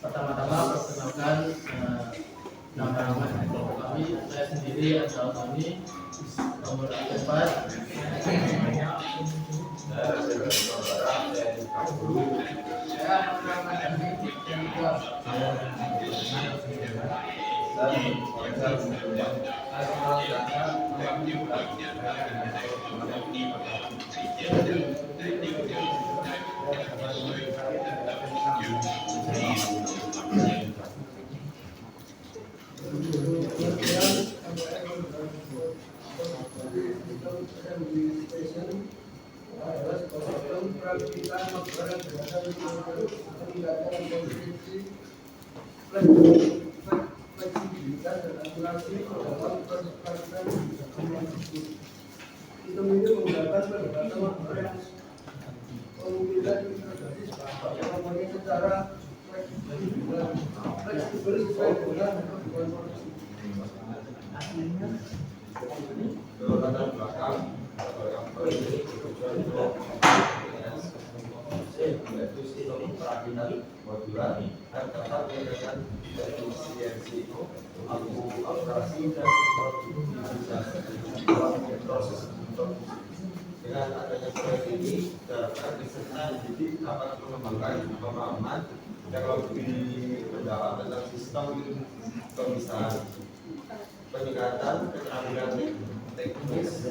Pertama-tama perkenalkan nama kelompok kami. Saya sendiri asal kami nomor 4. Dengan adanya proyek ini, dapat peserta didik dapat mengembangkan pemahaman yang lebih mendalam tentang sistem pemisahan, peningkatan keterampilan teknis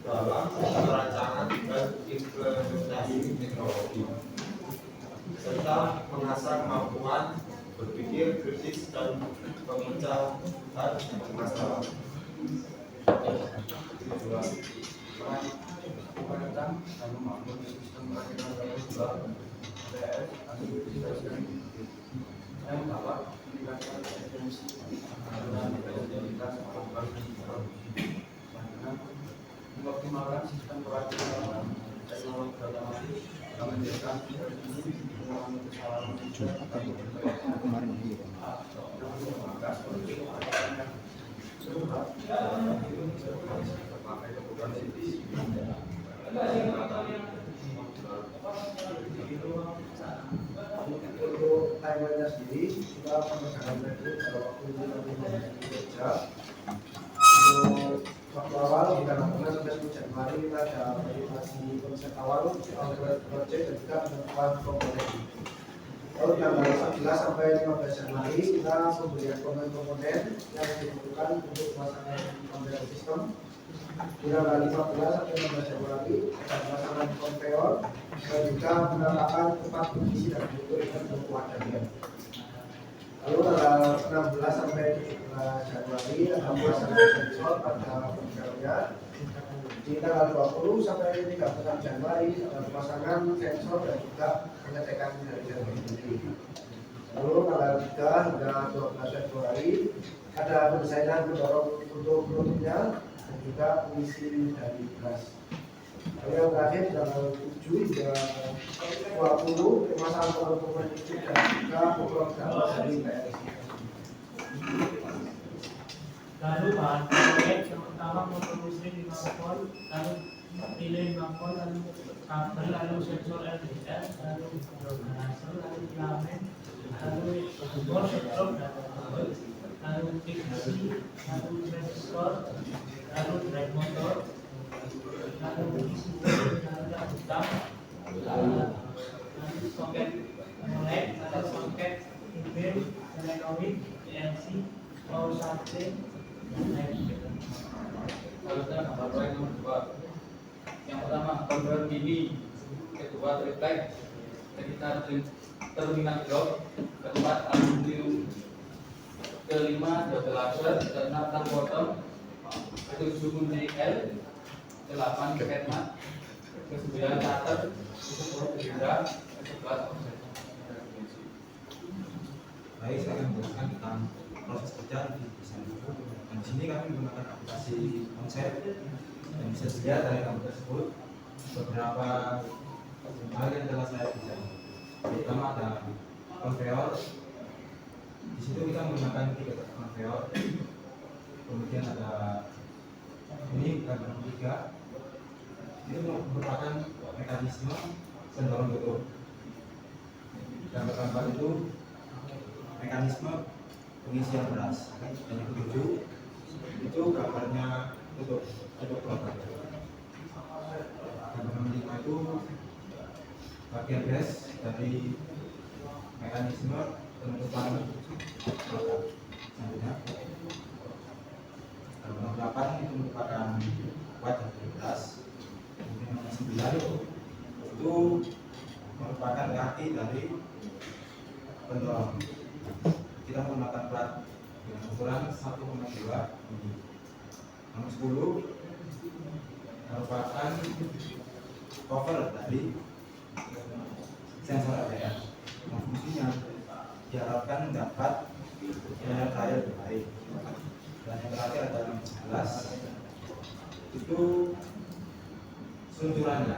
dalam perancangan dan implementasi teknologi, serta mengasah kemampuan berpikir kritis dan pemecahan masalah. Tentang dan membangun sistem pelayanan global PS yang dapat meningkatkan efisiensi dan efektivitas mengoptimalkan sistem pelayanan teknologi otomatis yang menjadikan mengurangi kesalahan untuk timeline sendiri kita pengerjaan itu pada waktu kerja untuk waktu awal kita lakukan sampai 10 Januari kita ada verifikasi konsep awal proyek dan juga penentuan komponen. Lalu tanggal 11 sampai 15 Januari kita pembelian komponen yang dibutuhkan untuk pemasangan komponen sistem. Di tanggal 15 sampai 16 Januari kita pemasangan konveyor dan juga penerapan tempat pengisi dan fitur untuk wadah. Lalu tanggal 16 sampai 17 Januari ada pemasangan sensor pada konveyornya. Di tanggal 20 sampai 31 Januari ada pemasangan sensor dan juga pengecekan dari jaringan ini. Lalu tanggal 3 hingga 12 Februari ada pendesainan pendorong untuk penutupnya dan juga pengisi dari gas. Lalu yang terakhir tanggal 7 hingga 20 pemasangan komponen listrik dan juga program dari PLC. Lalu bahan proyek yang pertama motor listrik 5 volt, lalu relay 5 volt, lalu kabel, lalu sensor LDR, lalu laser, lalu filament, lalu bor, setrum, lalu fiksi, lalu resistor, lalu drive motor, lalu utang, lalu soket molek, lalu soket inverter, solenoid, PLC, power charging. Lalu proyek nomor 2. Yang pertama konveyor mini, kedua triplek, ketiga terminal blok, keempat aluminium, kelima double laser, keenam tang bottom, ketujuh kunci L, 8 ketmat, ke-9 cutter, ke-10 gerindra, ke-11 offset. Baik, saya akan menjelaskan tentang proses kerja di desain buku. Dan di sini kami menggunakan aplikasi konsep dan bisa dilihat dari gambar tersebut beberapa hal yang telah saya desain. Pertama ada konveyor. Di situ kita menggunakan 3 konveyor. Kemudian ada ini gambar 3. Itu merupakan mekanisme pendorong betul. Gambar-gambar itu mekanisme pengisian beras. Dan yang ketujuh itu gambarnya untuk produk. Gambar nomor 5 itu bagian res dari mekanisme penutupan produk. Selanjutnya gambar nomor 8 itu merupakan wajah dari beras. Kemudian nomor 9 itu merupakan kaki dari pendorong. Kita menggunakan plat dengan ukuran 1,2 mm. Nomor 10 merupakan cover dari sensor ABS. Fungsinya diharapkan dapat mengalir air dengan baik. Dan yang terakhir adalah nomor 11 itu seluncuran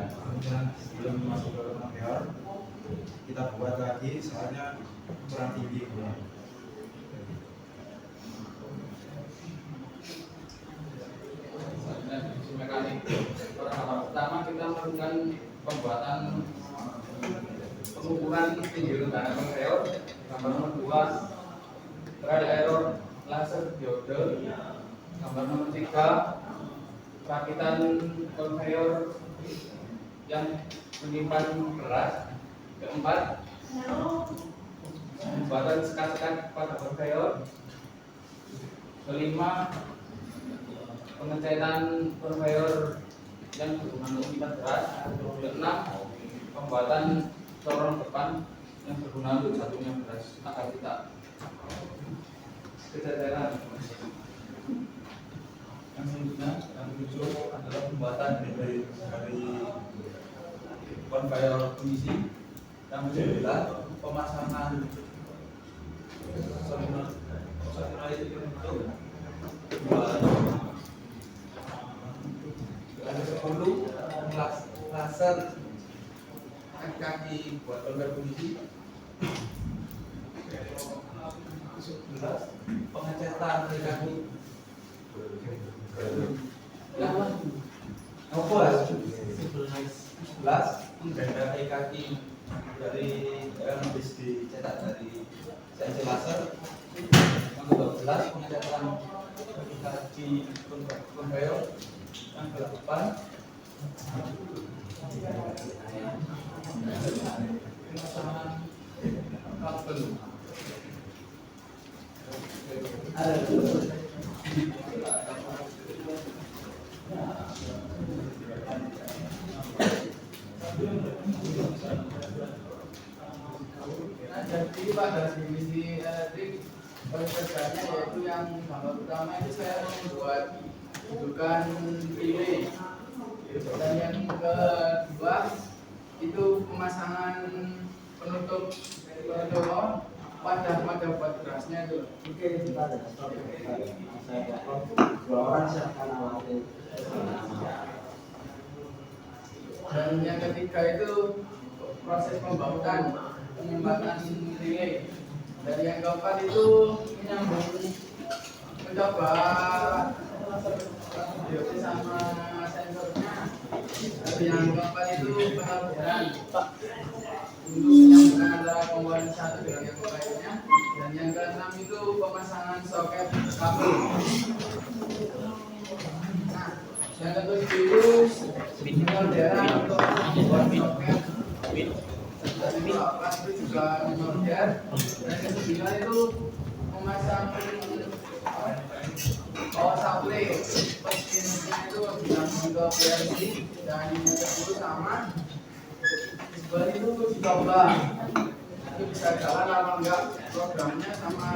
sebelum masuk ke konveyor kita buat lagi soalnya kurang tinggi. Mekanik. Pertama kita melakukan pembuatan pengukuran tinggi rendah konveyor. Gambar nomor 2 trial error laser diode. Gambar nomor 3 perakitan konveyor yang menyimpan beras. Keempat, pembuatan sekat-sekat pada konveyor. Kelima, pengecetan konveyor yang berhubungan untuk menyimpan beras. Keenam, pembuatan corong depan yang berguna untuk jatuhnya beras agar tidak keteteran. Yang selanjutnya, yang ketujuh adalah pembuatan dari konveyor pengisi. Yang kedua, pemasangan solenoid itu untuk yang 10 laser kaki buat konveyor pengisi. 11 pengecetan kaki. Apa? 11 menggandai kaki dari yang habis dicetak dari sensor laser. Yang 12 pengecetan kaki konveyor. Yang 8 pemasangan kabel. Nah, jadi pada divisi elektrik pekerjaannya yaitu yang gambar pertama itu saya membuat rujukan relay, dan yang kedua itu pemasangan penutup wadah buat berasnya itu. Oke, sebentar ya. Saya potong. 2 orang siapkan alatnya. Dan yang ketiga itu proses pembautan penyambatan relay. Dan yang keempat itu menyambung mencoba diode sama sensornya. Dan yang keempat itu penaburan untuk menyambungkan antara komponen satu dengan yang lainnya. Dan yang keenam itu pemasangan soket kabel. Nah, yang ketujuh itu penyelenggaraan untuk membuat soket. Itu juga memodern. Dan yang ke-9 itu memasang power supply. Mesinnya itu disambung ke PLC. Dan yang ke-10 sama. Setelah itu dicoba itu bisa jalan apa enggak programnya sama.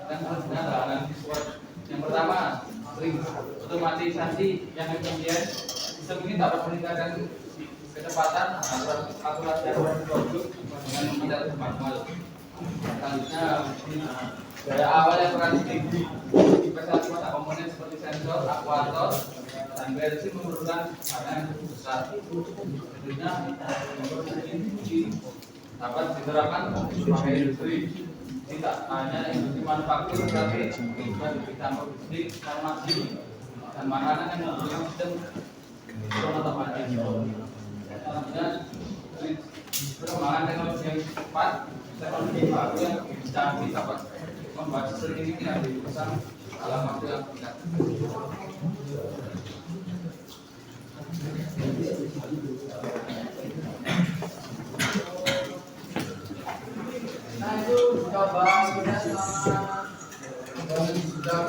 Dan yang pertama, otomatisasi yang kemudian sistem ini dapat meningkatkan kecepatan akurasi produk dengan tidak manual. Selanjutnya, daya awal yang relatif tinggi. Investasi pada komponen seperti sensor, aktuator, tangga itu memerlukan ada yang cukup besar. Tentunya ini dapat diterapkan sebagai industri. Tidak hanya industri manufaktur, tapi juga ditambah industri farmasi dan makanan yang mempunyai sistem otomatis. Tentunya perkembangan teknologi yang cepat, teknologi baru yang canggih dapat membuat sistem ini menjadi besar dalam waktu yang singkat. Nah itu coba sudah selama sudah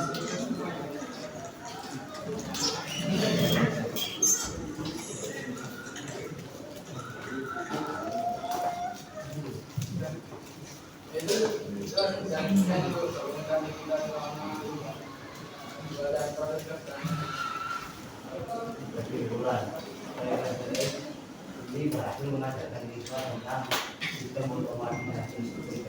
Ini berhasil mengajarkan siswa tentang sistem otomatisasi seperti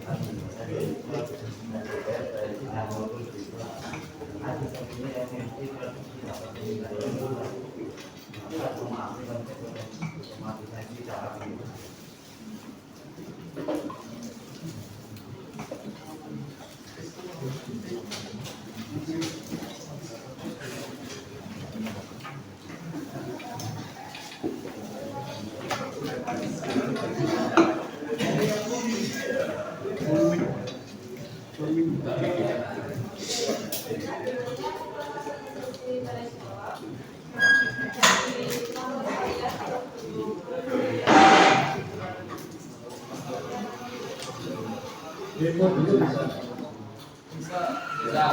bisa.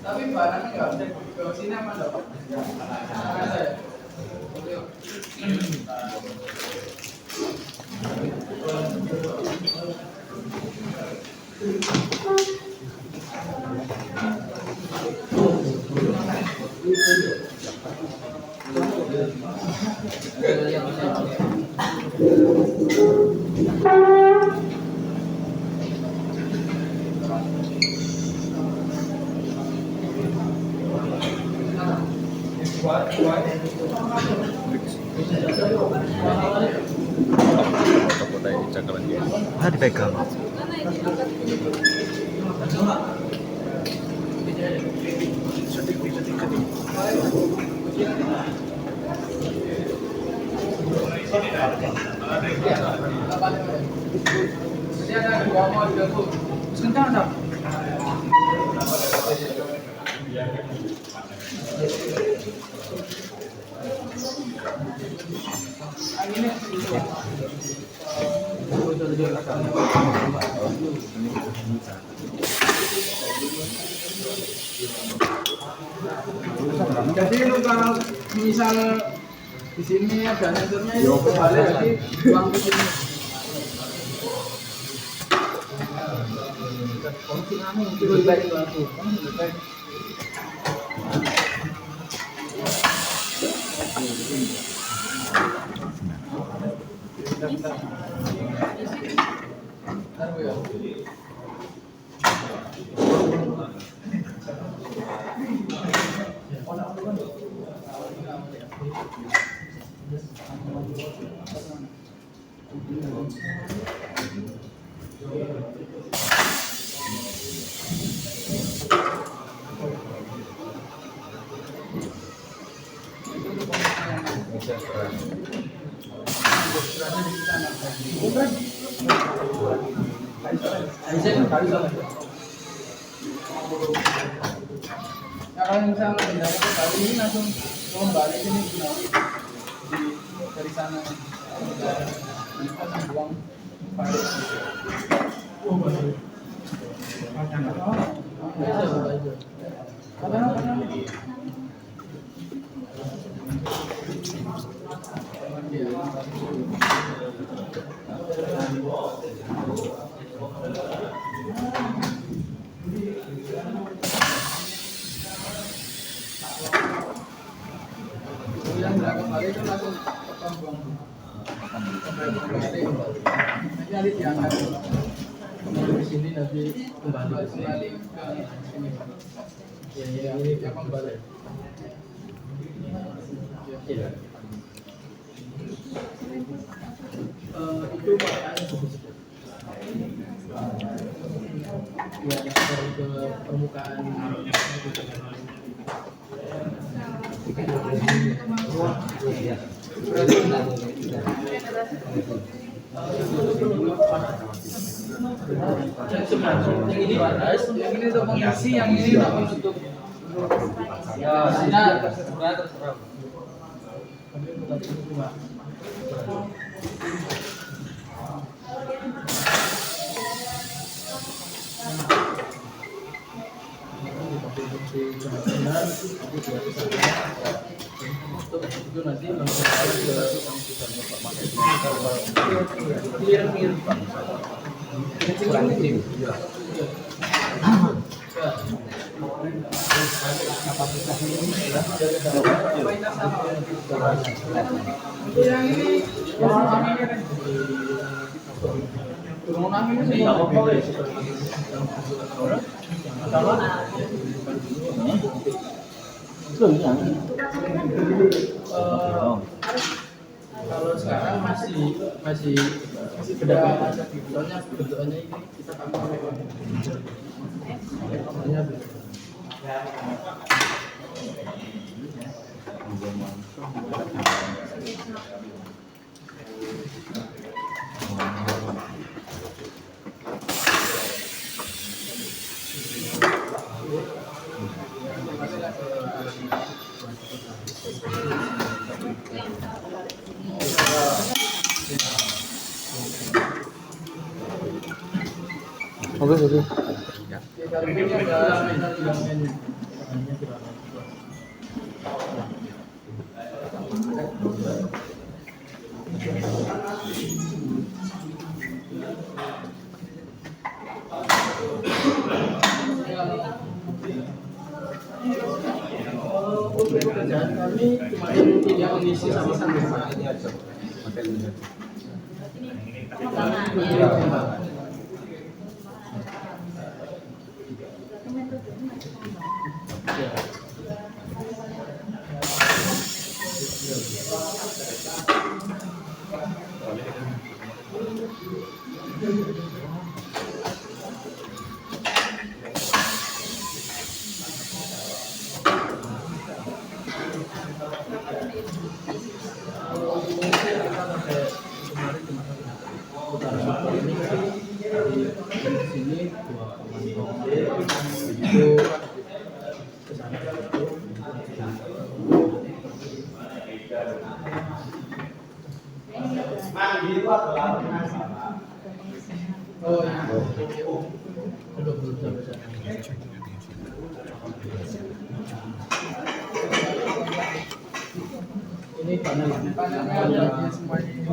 Tapi barangnya nggak bisa ke sini apa enggak? Ada ya? Ah, dipegang. Jadi ada dua mode tuh. Sebentar dong. Jadi lu kalau misal di sini ada sensornya itu kembali lagi buang ke sini. Itu baik banget. Kalau misalnya pindah ke Bali ini langsung kembali sini dari sana kita buang yang nggak kembali itu langsung buang nanti diangkat di sini nanti kembali ke sini ya kembali Iya. Itu pakaiannya sebut-sebut. Ya, yang baru ke permukaan. Yang ini panas, yang ini untuk mengisi, yang ini untuk menutup. Ya, terserah. Itu nanti yang ini turunan ini kalau sekarang masih beda, soalnya bentukannya ini kita pakai Oke. ini ada menu. Pekerjaan kami cuma yang mengisi sama sama ini aja. Sini 2,5 itu kesana itu. Oh ya, belum sampai sana. Ini panelnya ada semuanya ini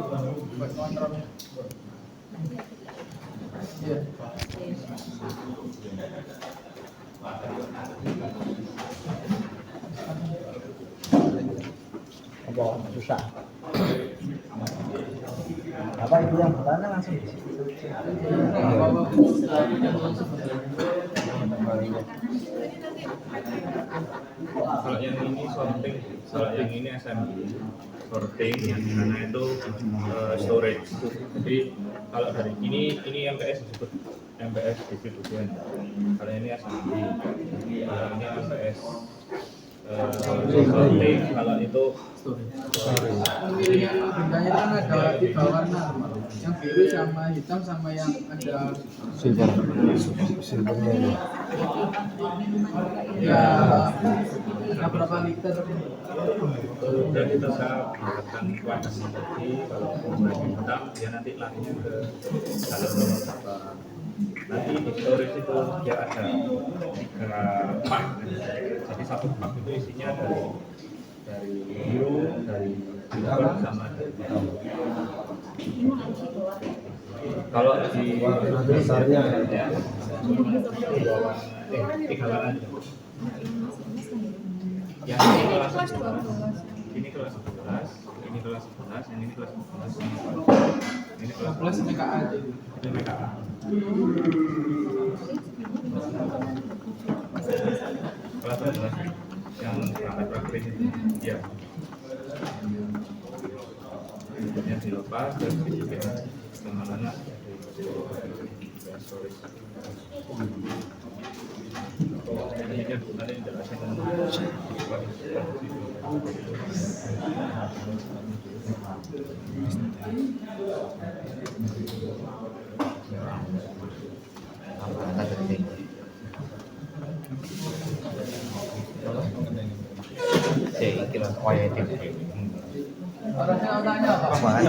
buat kontrolnya. Iya. Susah. Apa itu yang pertama langsung di situ? Kalau yang ini sorting, kalau yang ini assembly, sorting, yang di sana itu storage. Jadi kalau dari ini MPS disebut MPS distribution. Kalau ini assembly, kalau ini MPS sorting, kalau itu Pilihan bintangnya kan ada 3 warna, yang biru sama hitam sama yang ada Silvernya ya berapa liter. dan itu saya buatkan kualitas tadi. Kalau mau hitam dia nanti larinya ke dalam berapa. Nanti di storage itu dia ada 3 pak. Jadi satu pak itu isinya dari biru, dari hitam sama dari hitam. Kalau di besarnya ya, 3 warna aja. Yang ini kelas 12, ini kelas 11, ini kelas 11, yang ini kelas 12, ini kelas Plus MKA aja. itu MKA. Kelas 12 yang praktek itu, ya. kemudian dilepas dan disiapkan kemana ini kan sebenarnya Orangnya tanya apa?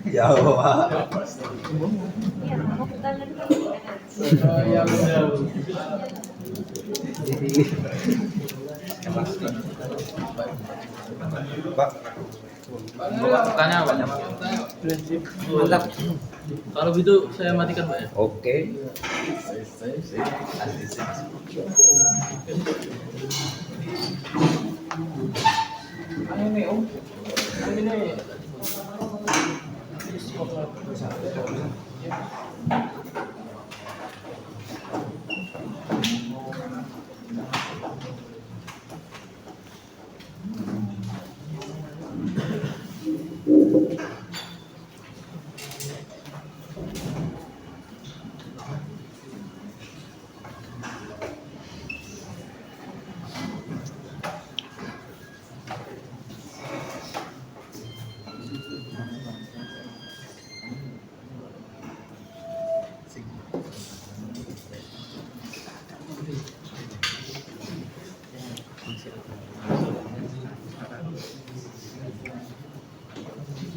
Jauh. Yang jauh. Pak, Tanya apa? Mantap. Kalau gitu saya matikan Pak ya. oke. Ini Om. Ini.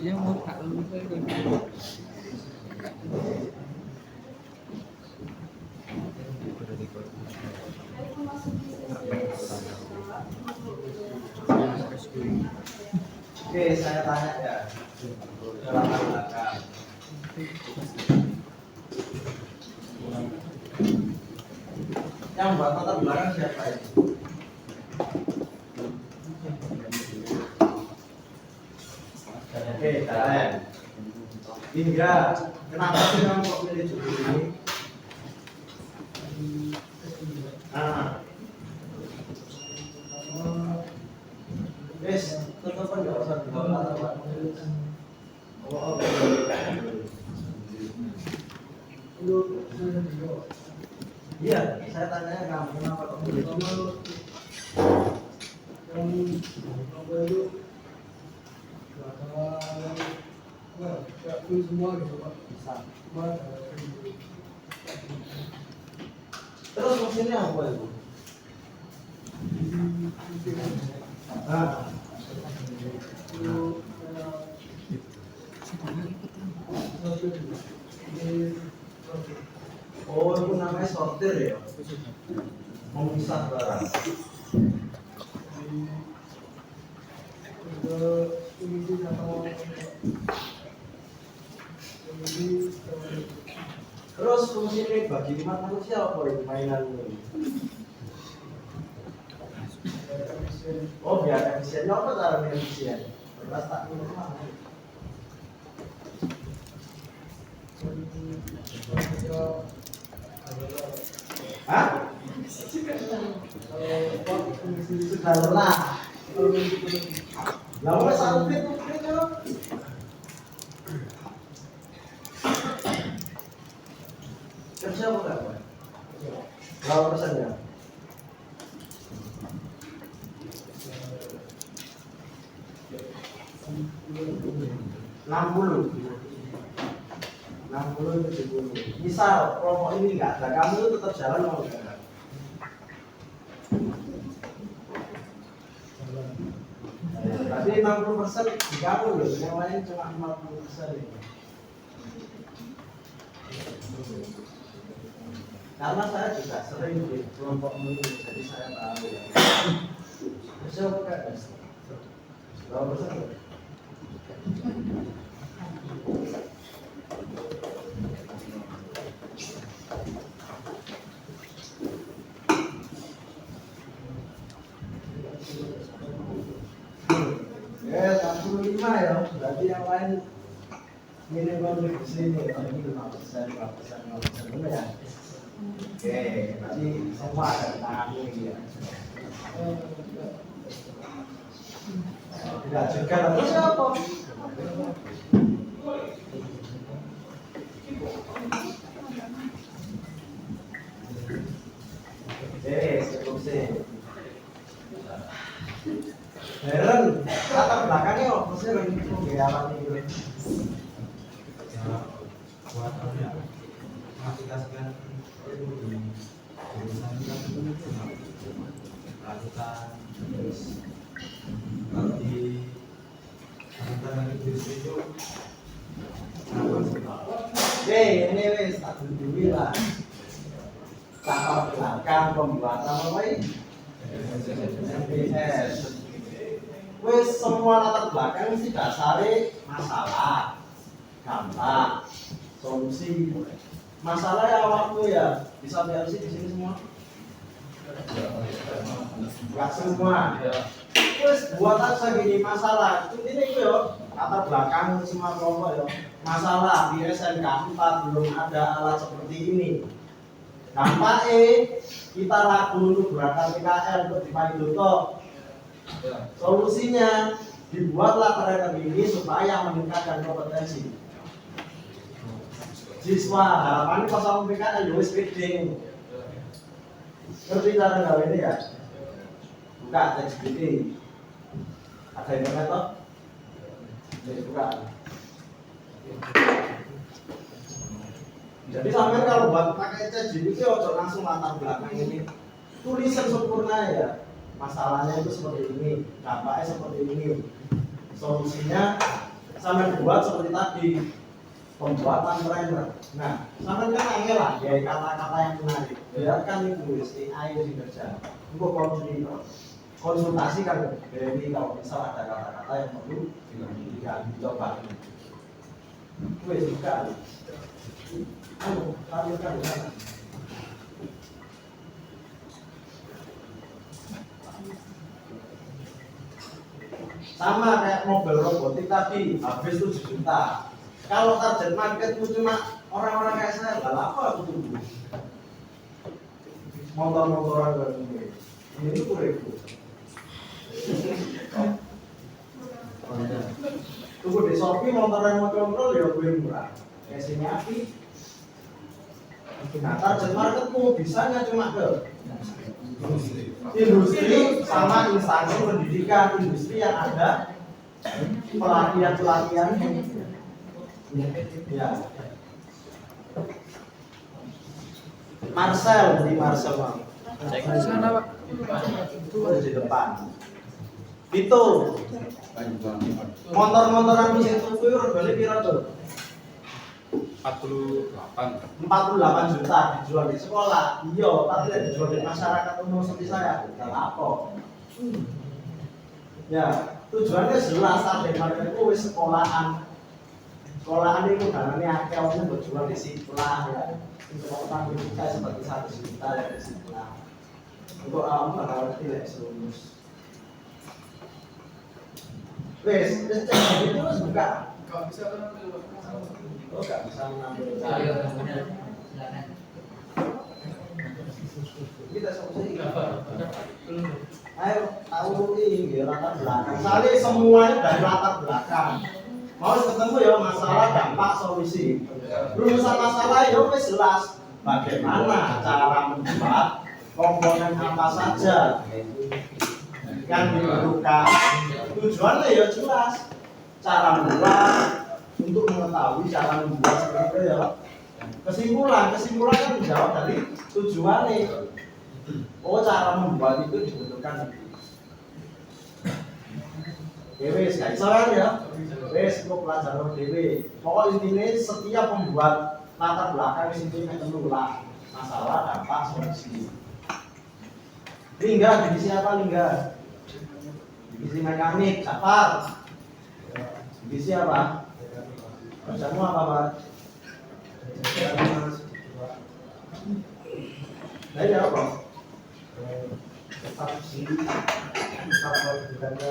Yang mau tak lupa itu. Oke, saya tanya ya. Latar belakang. Yang buat latar belakang siapa ini? Oke, kalian. Hingga kenapa sih kamu kok pilih judul ini? Wes, tetap nggak usah dibawa latar belakang. Oh, iya, saya tanya kamu kenapa kok pilih judul? Terus mesinnya apa itu? Oh, itu namanya sortir ya? Memisah barang. Terus fungsi ini bagi umat manusia apa itu mainan ini? Oh, biar efisien. Apa cara efisien? Terus tak minum mana? Hah? Sudah lelah. Lalu satu fit itu. Kerja apa enggak? Berapa persennya? 60, 70. Misal kelompok ini nggak ada, kamu itu tetap jalan mau nggak? Tapi 60% di kamu loh, yang lain cuma 50%. Karena saya juga sering di kelompok ini, jadi saya tahu ya. Bisa bukan? Berapa persen? Ya, 65 ya, berarti yang lain minimal di sini, ini 5%, 5%, 5%, ya. Oke, berarti semua ada di tanganmu ini ya. Tidak juga terus apa? Cukup sih. Heran, latar belakangnya apa sih yang dialami itu? Ya buat mengaplikasikan itu di jurusan kan pelanjutan terus kalau di pelanjutan industri itu Ini wes tak dulu lah. Latar belakang pembuatan apa ini? MPS. Wes semua latar belakang mesti dasarnya masalah, gampang, solusi. Masalah ya waktu ya bisa sih di sini semua. Enggak semua. Wes buat aja gini masalah. Intinya itu yo latar belakang semua kelompok yo. Masalah di SMK 4 belum ada alat seperti ini. Dampaknya kita ragu untuk gerakan PKL untuk dipaduto. Solusinya dibuatlah program ini supaya meningkatkan kompetensi siswa. Harapannya pas sama PKL ya wis gede. Ngerti cara nggak ini ya? Buka ChatGPT. Ada internet toh? Jadi buka. Jadi sampai kalau buat pakai ChatGPT ojo langsung latar belakang ini. Tulisan sempurna ya. Masalahnya itu seperti ini, dampaknya seperti ini. Solusinya sampai buat seperti tadi. Pembuatan trainer. Nah, sampai kan angel lah ya kata-kata yang menarik. Biarkan itu AI yang kerja. Untuk konsultasi kan dari kalau misal ada kata-kata yang perlu dicoba. Wes juga. Tampilkan di sana. Sama kayak mobil robotik tadi, habis 7 juta. Kalau target marketku cuma orang-orang kayak saya, nggak apa aku tunggu. Motor-motoran kayak gini, ini tuh kuriku. Tunggu di Shopee motor yang mau kontrol ya gue murah. Kayak sini api. Nah, target marketku bisanya cuma ke industri sama instansi pendidikan, industri yang ada pelatihan-pelatihan. Ya. Marcel, di Marcel Bang. Sana Pak. Itu di depan. Itu motor-motoran mesin tuku regane pira tuh? 48 juta dijual di sekolah. Iya, tapi tidak dijual di masyarakat umum seperti saya. Enggak apa. Ya, tujuannya jelas target marketku wis sekolahan. Sekolahan itu danane akeh wong berjual di sekolah ya. Untuk orang Indonesia seperti 1 juta dari sekolah. Untuk awam bakal tidak lulus. Wes, itu wis buka. Kalau bisa kan Oh, nggak bisa mengambil. Kita solusi. Ayo tahu ini latar belakang. Soalnya semuanya dari latar belakang. Mau ketemu ya masalah dampak solusi. Rumusan masalah ya wis jelas. Bagaimana cara membuat komponen apa saja yang diperlukan. Tujuannya ya jelas. Cara membuat untuk mengetahui cara membuat seperti itu ya. Kesimpulan kan menjawab dari tujuannya. Oh, cara membuat itu dibutuhkan. Wes, guys, soalnya ya. Wes, kok pelajaran dewe. Pokok intinya setiap pembuat latar belakang intinya ketemu lah masalah, dampak, solusi. Lingga, divisi apa Lingga? Divisi mekanik, Jafar. Divisi apa? Kerjamu apa, Pak? Nah, ini apa? Tetap sih, tetap dudukannya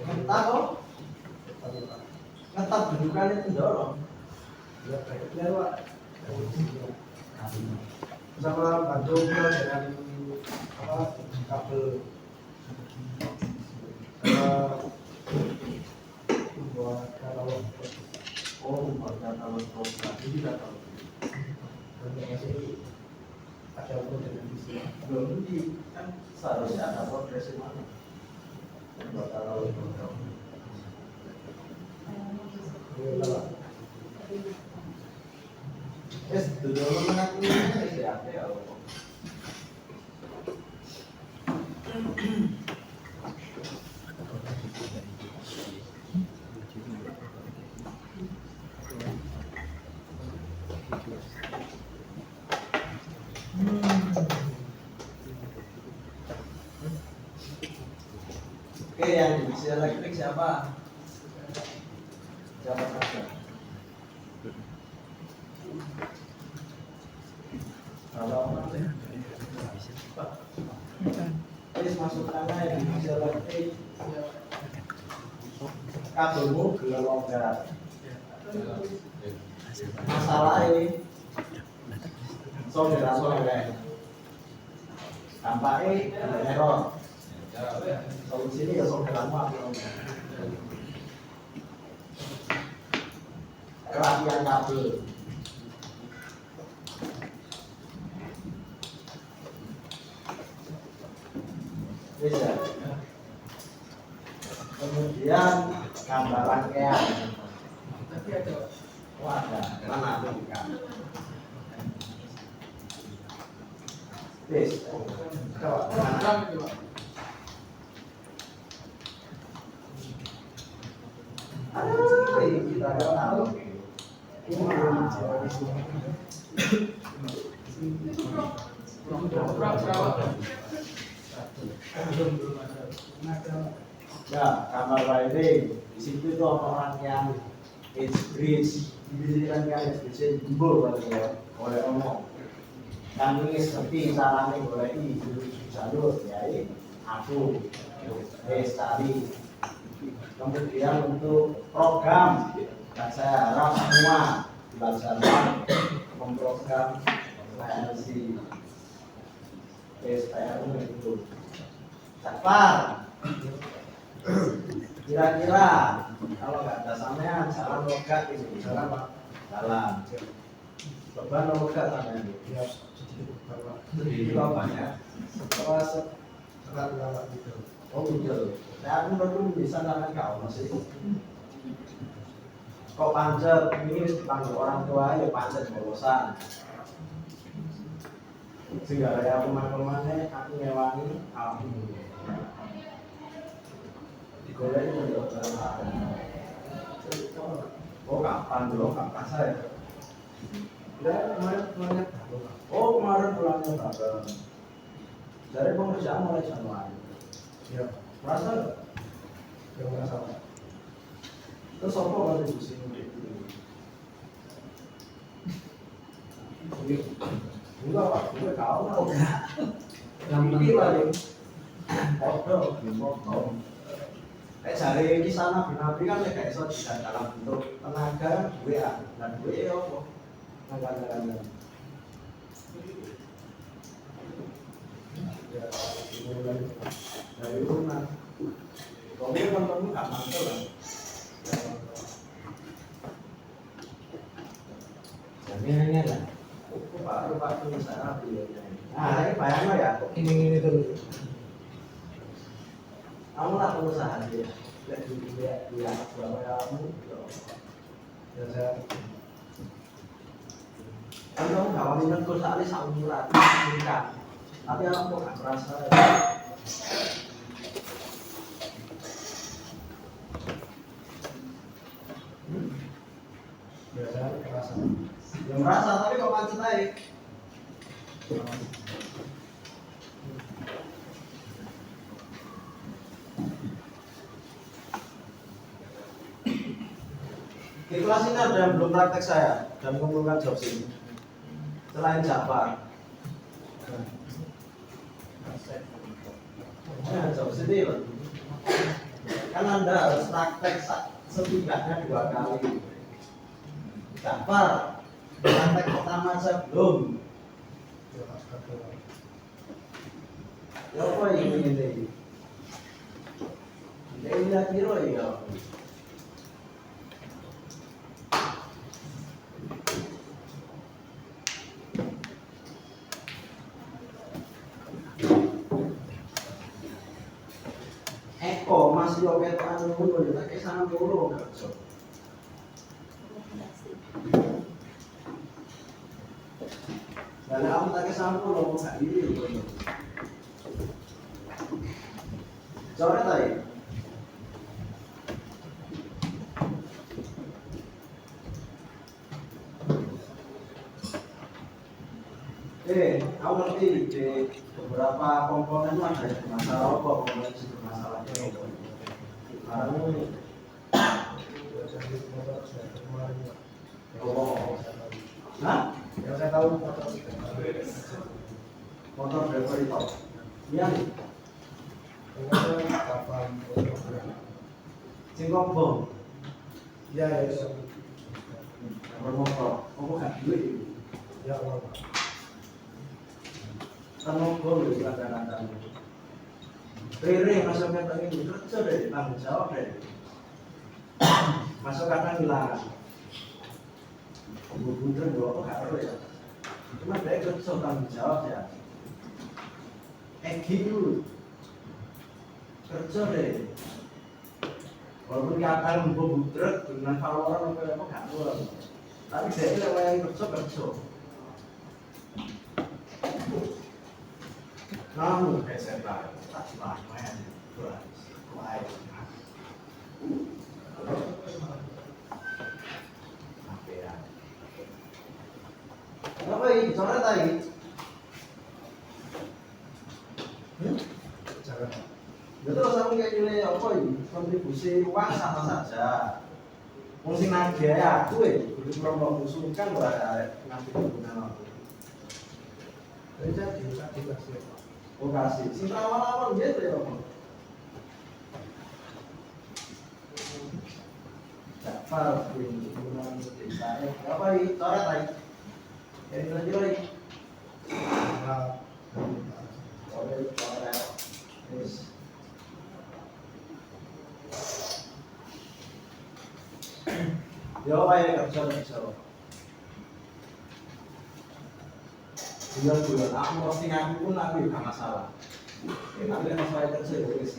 mendorong. Tetap dudukannya mendorong. Ya, Pak. bersama bantu pula dengan apa kabel buat katalog buat katalog program itu tidak tahu dan masih ada dengan visi belum di kan seharusnya ada progres mana buat katalog program. Dulu mengaku ini siapa ya? Oke, yang diisi elektrik siapa? Siapa saja? Kalau masukkannya yang diisi elektrik kabelmu gelap longgar. Masalah ini soalnya dampaknya error. Solusi ini ya soalnya lama. Kerapian kabel. Bisa. Kemudian gambar rangkaian. Ada mana bukan? Bis. Kita tahu. Ya, kamar wiring di situ itu orang yang bridge di rangkaian SBC jumbo oleh omong. Kami seperti caranya boleh jalur ya aku tadi. Kemudian untuk program dan saya harap semua dilaksanakan memprogram PLC SPRU itu. Cepat. Kira-kira kalau nggak ada sampean jalan logat ini jalan apa? Jalan. Beban logat sampean itu. Ya, sedikit banyak. Setelah setelah lama gitu. Oh gitu. Saya baru bisa dengan kau masih. Kok panjat ini dipanggil orang tua ya panjat bosan. Sehingga ya pemain-pemainnya aku ngewangi alhamdulillah. Digolek itu oh kapan dulu kapan saya? Kemarin oh kemarin pulangnya kapan? Dari pengerjaan mulai Januari. Ya, merasa yang merasa. Terus apa baru di sini? Enggak pak, gue tahu. Yang penting lagi foto. Kayak cari di sana binabi kan kayak so tidak dalam bentuk tenaga WA dan WA apa? Tenaga. Ya, mulai dari rumah. Kamu kan nggak mantul lah. Jaminan lah. Pak ini saya pilihnya. Nah, ini bayangnya ya. Ini dulu. Kamu lah pengusaha dia. Dia berapa kamu? Ya saya. Kan kamu kawan ini kok saat ini sama murah, tapi aku nggak merasa. Biasanya kerasa. Yang merasa tapi kok macet naik. Di kelas ini ada yang belum praktek saya dan mengumpulkan job sini. Selain Jafar. Nah, job sini loh. Kan Anda harus praktek setidaknya 2 kali. Jafar Praktek pertama sebelum. Ya apa ini? Ini lihat kira ya. Eko masih oke anu ngono ya tak kesana dulu kerja. Dan aku tak kesana dulu gak ini. Coret tadi. Aku ngerti di beberapa komponen ada yang bermasalah apa, komponen yang bermasalahnya apa. Hah? Yang saya tahu Motor driver itu. Iya nih. Singkong bom. ya ya Bermotor. Kamu gak duit. ya Allah. Sama bom itu kadang-kadang. Rere masuk kata itu kerja deh, tanggung jawab deh. Masuk kata hilang. Bundar dua apa gak perlu ya. Cuma dia kerja tanggung jawab ya. Gitu. Kerja deh. Walaupun kata membudrek dengan follower apa gak perlu. Tapi dia lewat yang kerja. Namun saya tak main berat, lain. Apa ini? Coret tadi. Jangan. Ya terus aku kayak nilai apa ini? Kontribusi uang sama saja. Fungsi nagih aku belum mau usulkan ada ngasih kegunaan aku. Jadi kasih. Oh kasih. Sing awal-awal gitu ya Pak. Jafar bin Imam Desa. Apa ini? Coret lagi. Yang lagi lagi. Coret. Yes. Yo wae kerja. Bulan aku posting aku pun aku gak masalah. Tapi masalah kerja ya wis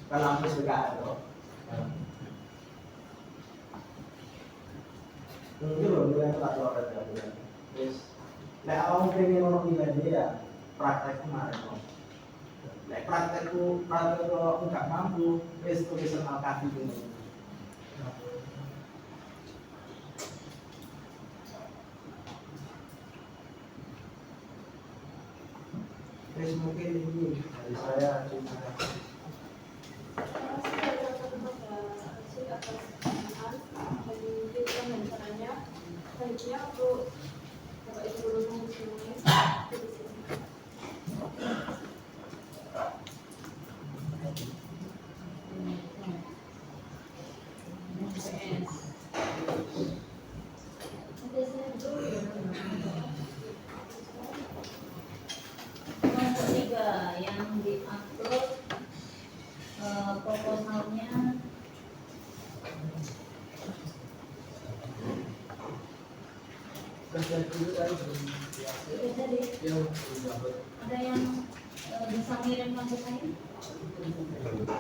kan aku suka itu. Mungkin loh nilai tak coret ya bulan. Wis nek awak pengen ono nilai dia praktek kemarin kok. Nek praktekku enggak mampu wis tulisan al-kafi ini. Wis mungkin ini dari saya terima kasih. Selanjutnya untuk Bapak Ibu guru semuanya di sini. Kelompok 3 yang diupload proposalnya Kerja dulu kan belum sudah jadi. yang dapat. Ada yang bisa kirimkan ke saya? Kirimkan.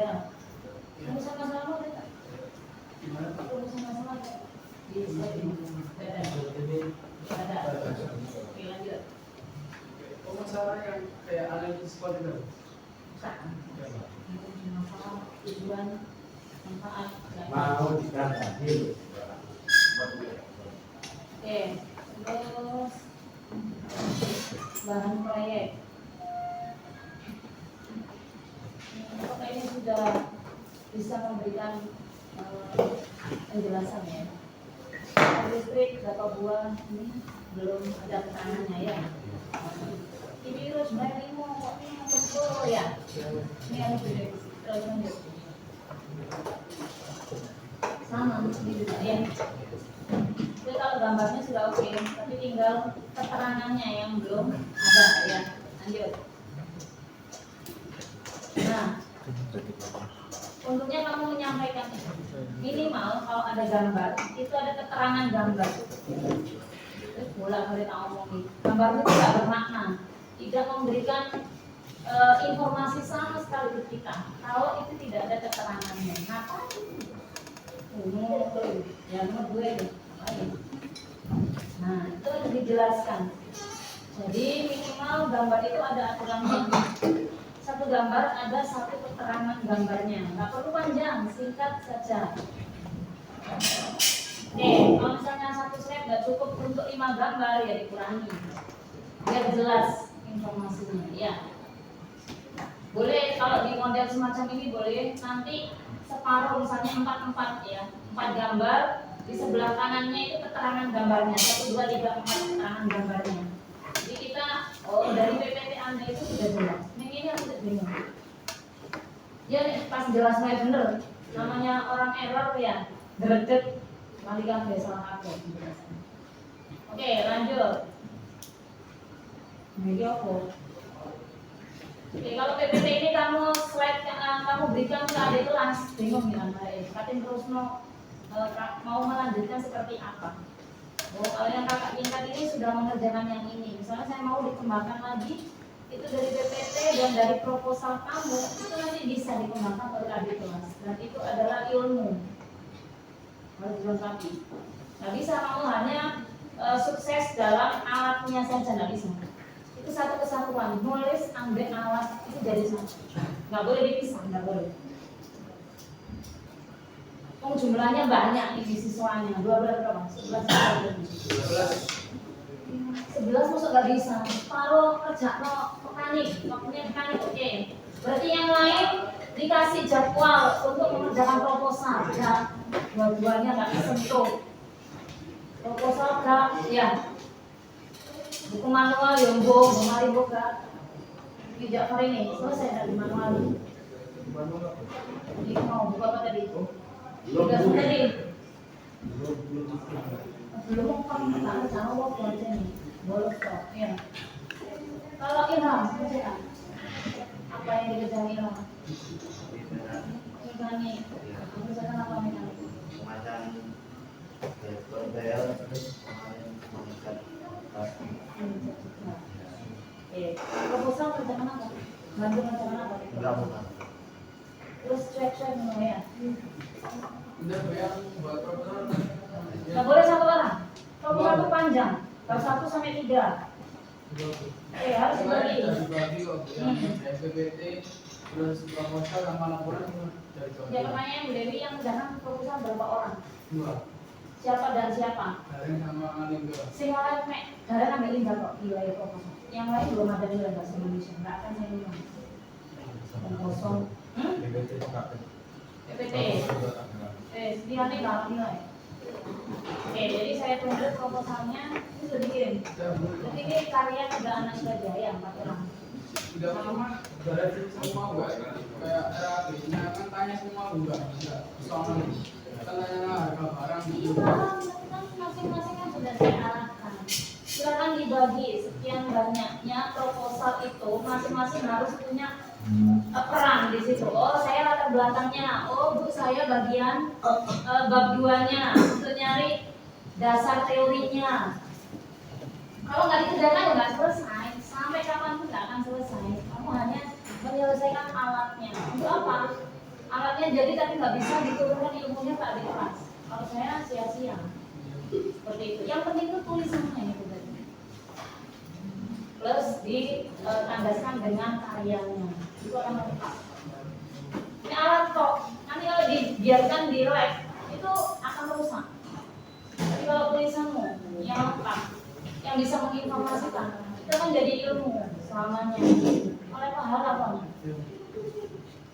Ya. Kamu sama-sama ada tak? Gimana? Kamu sama-sama ada? Di slide ini. Ada. Oke, lanjut. Oh, masalah yang kayak analisis spot itu. Bukan. Itu masalah tujuan manfaat. Mau diganti. Oke, terus bahan proyek. Apakah ini sudah bisa memberikan penjelasan ya? Listrik berapa buah ini belum ada keterangannya ya. Ini terus bayar ini kok ini betul ya. Ini harus terus lanjut. Sama ini juga ya. Jadi kalau gambarnya sudah oke, tapi tinggal keterangannya yang belum ada ya. Lanjut. Nah, untuknya kamu menyampaikan minimal kalau ada gambar itu ada keterangan gambar. Terus bolak-balik tak omongin, gambar itu tidak bermakna, tidak memberikan informasi sama sekali ke kita. Kalau itu tidak ada keterangannya, ngapain? Ya menurut gue deh. Nah, itu harus dijelaskan. Jadi minimal gambar itu ada aturannya. Satu gambar ada satu keterangan gambarnya. Nggak perlu panjang, singkat saja. Oke, kalau misalnya satu slide nggak cukup untuk 5 gambar ya dikurangi. Biar jelas informasinya. Ya. Boleh kalau di model semacam ini boleh nanti separuh misalnya 4 ya. 4 gambar. Di sebelah kanannya itu keterangan gambarnya 1, 2, 3, 4 keterangan gambarnya. Jadi kita dari PPT Anda itu sudah jelas. Ini yang tidak bingung. Ya pas jelas nggak bener. Namanya orang error ya. Dredet balikan ke salah aku. Oke lanjut. Ini apa? Oke, kalau PPT ini kamu slide yang kamu berikan ke adik kelas bingung ya Anda. Katin terus mau melanjutkan seperti apa? Oh, kalau yang kakak tingkat ini sudah mengerjakan yang ini. Misalnya saya mau dikembangkan lagi, itu dari PPT dan dari proposal kamu itu nanti bisa dikembangkan oleh adik kelas. Dan itu adalah ilmu harus dilengkapi. Nggak bisa kamu hanya sukses dalam alatnya saja, nggak bisa. Itu satu kesatuan. Nulis, ambil alat itu jadi satu. Nggak boleh dipisah, nggak boleh. Jumlahnya banyak ini siswanya, 12 berapa? 11 masuk gak bisa. Kalau kerja mekanik, waktunya mekanik oke. Berarti yang lain dikasih jadwal untuk mengerjakan proposal. Ya, dua-duanya gak kesentuh. Proposal gak, ya. Buku manual yang mari buka. Tidak hari ini selesai dari manual. Jadi mau buka apa tadi? Sudah tadi belum kan nggak tahu apa aja nih bolos kok ya. Kalau Ilham kerjaan apa yang dikerjakan Ilham? Mekanik. Kerjaan apa mekanik? Semacam bel terus mengikat Proposal kerjaan apa? Bantu kerjaan apa? enggak bukan. Terus cek-cek ya. Udah bayar buat proposal. Nggak boleh satu orang. Proposal itu panjang. Dari 1 sampai 3. Harus dibagi. Dibagi kok. Yang PPT terus proposal sama laporan dari Ya pertanyaan Bu Dewi yang jangan proposal berapa orang? 2. Siapa dan siapa? Daring sama Lingga. Sing lain mek, dari ambil Lingga kok nilai proposal. Yang lain belum ada nilai bahasa Indonesia. Nggak akan saya bilang. Yang kosong. PPT. Sekiranya nggak nilai. Oke, jadi saya tunggu proposalnya itu sudah dikirim. Jadi ini karya 3 anak Surabaya 4 orang. Tidak lama dari semua enggak kayak RAB-nya kan tanya semua enggak soalnya kan tanya harga barang di Kan masing-masing kan sudah saya arahkan. Silakan dibagi sekian banyaknya proposal itu masing-masing harus punya peran di situ. Oh, saya latar belakangnya. Oh, Bu, saya bagian bab 2-nya untuk nyari dasar teorinya. Kalau nggak dikerjakan ya nggak selesai. Sampai kapanpun nggak akan selesai. Kamu hanya menyelesaikan alatnya. Untuk apa? alatnya jadi tapi nggak bisa diturunkan ilmunya tak di kelas. Kalau saya sia-sia seperti itu. Yang penting itu tulisannya itu tadi. Plus ditandaskan dengan karyanya. Itu orang lengkap. Ini alat kok. Nanti kalau dibiarkan di lab itu akan rusak. Tapi kalau tulisanmu yang lengkap, yang bisa menginformasikan, itu kan jadi ilmu selamanya. Oleh pahala apa?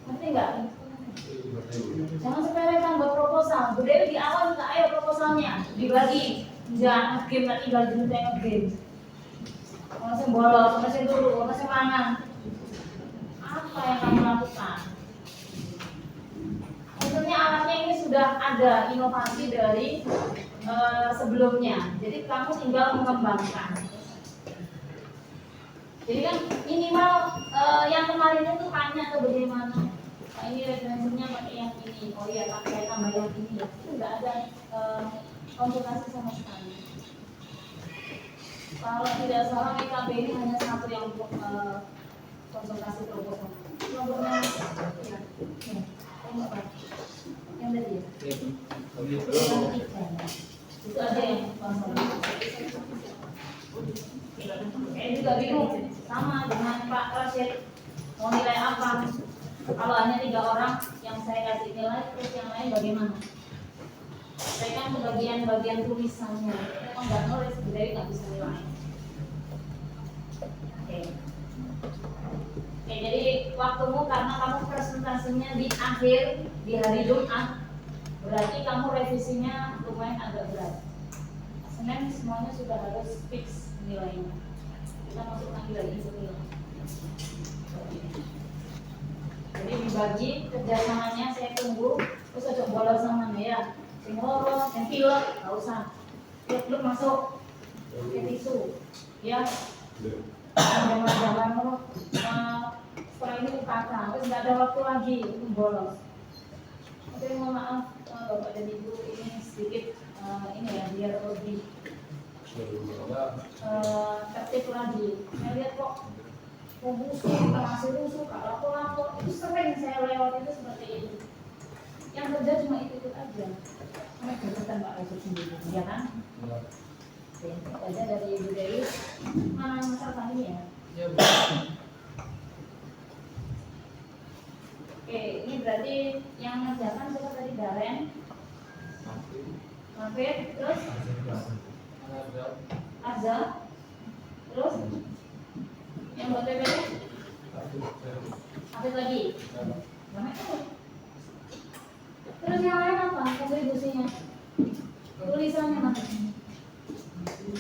Ngerti nggak? Jangan sepelekan buat proposal. Bu Dewi di awal minta ayo proposalnya dibagi. Jangan game nanti tinggal dulu tengok game. Masih bolos, masih dulu, masih mangan. Apa yang kamu lakukan? Tentunya alatnya ini sudah ada inovasi dari sebelumnya. Jadi kamu tinggal mengembangkan. Jadi kan minimal yang kemarin itu tanya atau bagaimana. Nah, ini referensinya pakai yang ini. Oh iya, pakai tambah yang ini. Itu nggak ada konsultasi sama sekali. Kalau tidak salah PKB ini hanya satu yang untuk konsultasi proposal. Nomornya ya. Yang tadi ya. Itu ada yang konsultasi. Saya juga bingung sama dengan Pak Rashid mau nilai apa? Kalau hanya 3 orang yang saya kasih nilai, terus yang lain bagaimana? Saya kan bagian tulisannya, kalau nggak nulis, jadi nggak bisa nilai. Oke, jadi waktumu karena kamu presentasinya di akhir di hari Jumat, berarti kamu revisinya lumayan agak berat. Senin semuanya sudah harus fix nilainya. Kita masuk lagi dari nilai. Jadi dibagi kerjasamanya saya tunggu, terus cocok bolos sama ya. Yang bolos, yang pilek, nggak usah. Belum masuk ke tisu, ya. Jangan setelah ini UKK, terus nggak ada waktu lagi untuk bolos. Oke, mohon maaf Bapak dan Ibu, ini sedikit ini ya biar lebih tertib lagi. Saya lihat kok musuh, masih rusuh, lapor-lapor itu sering saya lewat itu seperti itu. Yang kerja cuma itu aja. Ini jabatan Pak Rashid sendiri, ya kan? Oke, aja dari Ibu Dewi. Mana masalah ini ya? Oke, ini berarti yang mengerjakan siapa tadi? Daren, Mafid, terus Azal, terus yang buat PPT? Hafid lagi? Terus yang lain apa? Kontribusinya? Tulisannya mana?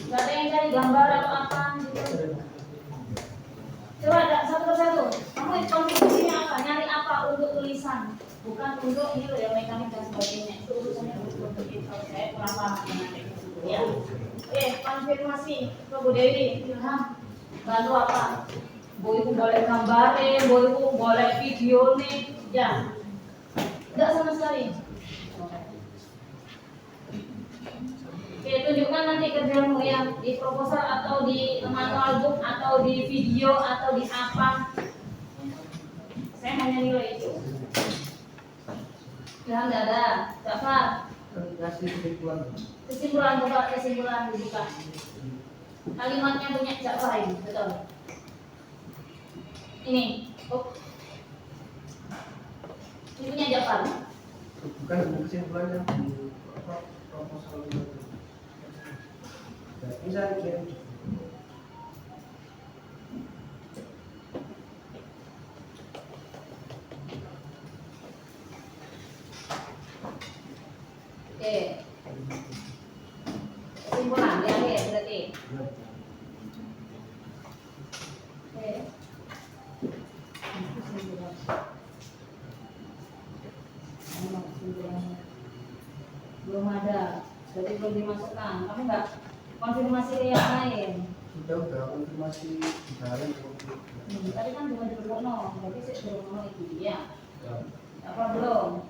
Gak ada yang cari gambar atau apa gitu. Coba ada satu persatu. Kamu kontribusinya apa? Nyari apa untuk tulisan? Bukan untuk ini loh ya mekanik dan sebagainya. Itu urusannya untuk itu. Kalau saya kurang paham dengan teknis itu ya. Oke, konfirmasi ke Bu Dewi. Ilham, lalu apa? Bu Ibu boleh gambarin, Bu Ibu boleh video nih, ya? Enggak sama sekali. Oke, tunjukkan nanti kerjamu ya di proposal atau di manual book atau di video atau di apa. Saya hanya nilai itu. Ya enggak ada. Jafar. Kesimpulan coba kesimpulan dibuka. Kalimatnya punya Jafar ini, betul. Ini. Oh. Ini punya Jafar. Bukan kesimpulannya proposal itu. Ini saya kirim. Oke. Kesimpulan di akhir berarti. Oke. Belum ada, jadi belum dimasukkan. Kamu nggak konfirmasi ke yang lain? Sudah konfirmasi kemarin. Tadi kan cuma Brono, berarti saya Brono itu ya. Apa belum?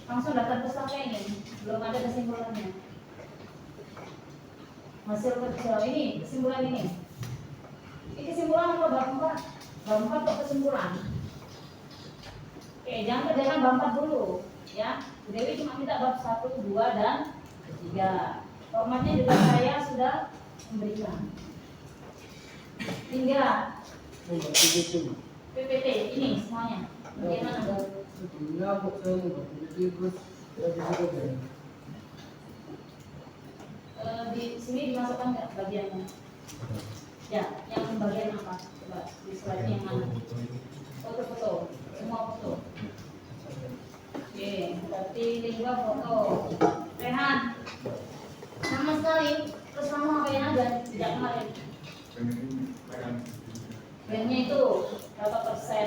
Langsung daftar peserta ini, belum ada kesimpulannya. Hasil kerja ini, kesimpulan ini. Ini kesimpulan apa bab 4? Bab 4 kok kesimpulan? Oke, jangan kerjakan bab 4 dulu, ya. Bu Dewi cuma minta bab 1, 2, dan 3. Formatnya juga saya sudah memberikan. Hingga PPT ini semuanya. Bagaimana Bu? Sebelumnya aku saya membuat PPT terus ya disitu deh. Di sini dimasukkan nggak bagiannya? Ya, yang bagian apa? Coba di slide yang mana? Foto-foto, semua foto. Oke, berarti lingua foto. Rehan, sama sekali. Terus kamu ngapain aja? Tidak kemarin. Bandnya itu berapa persen?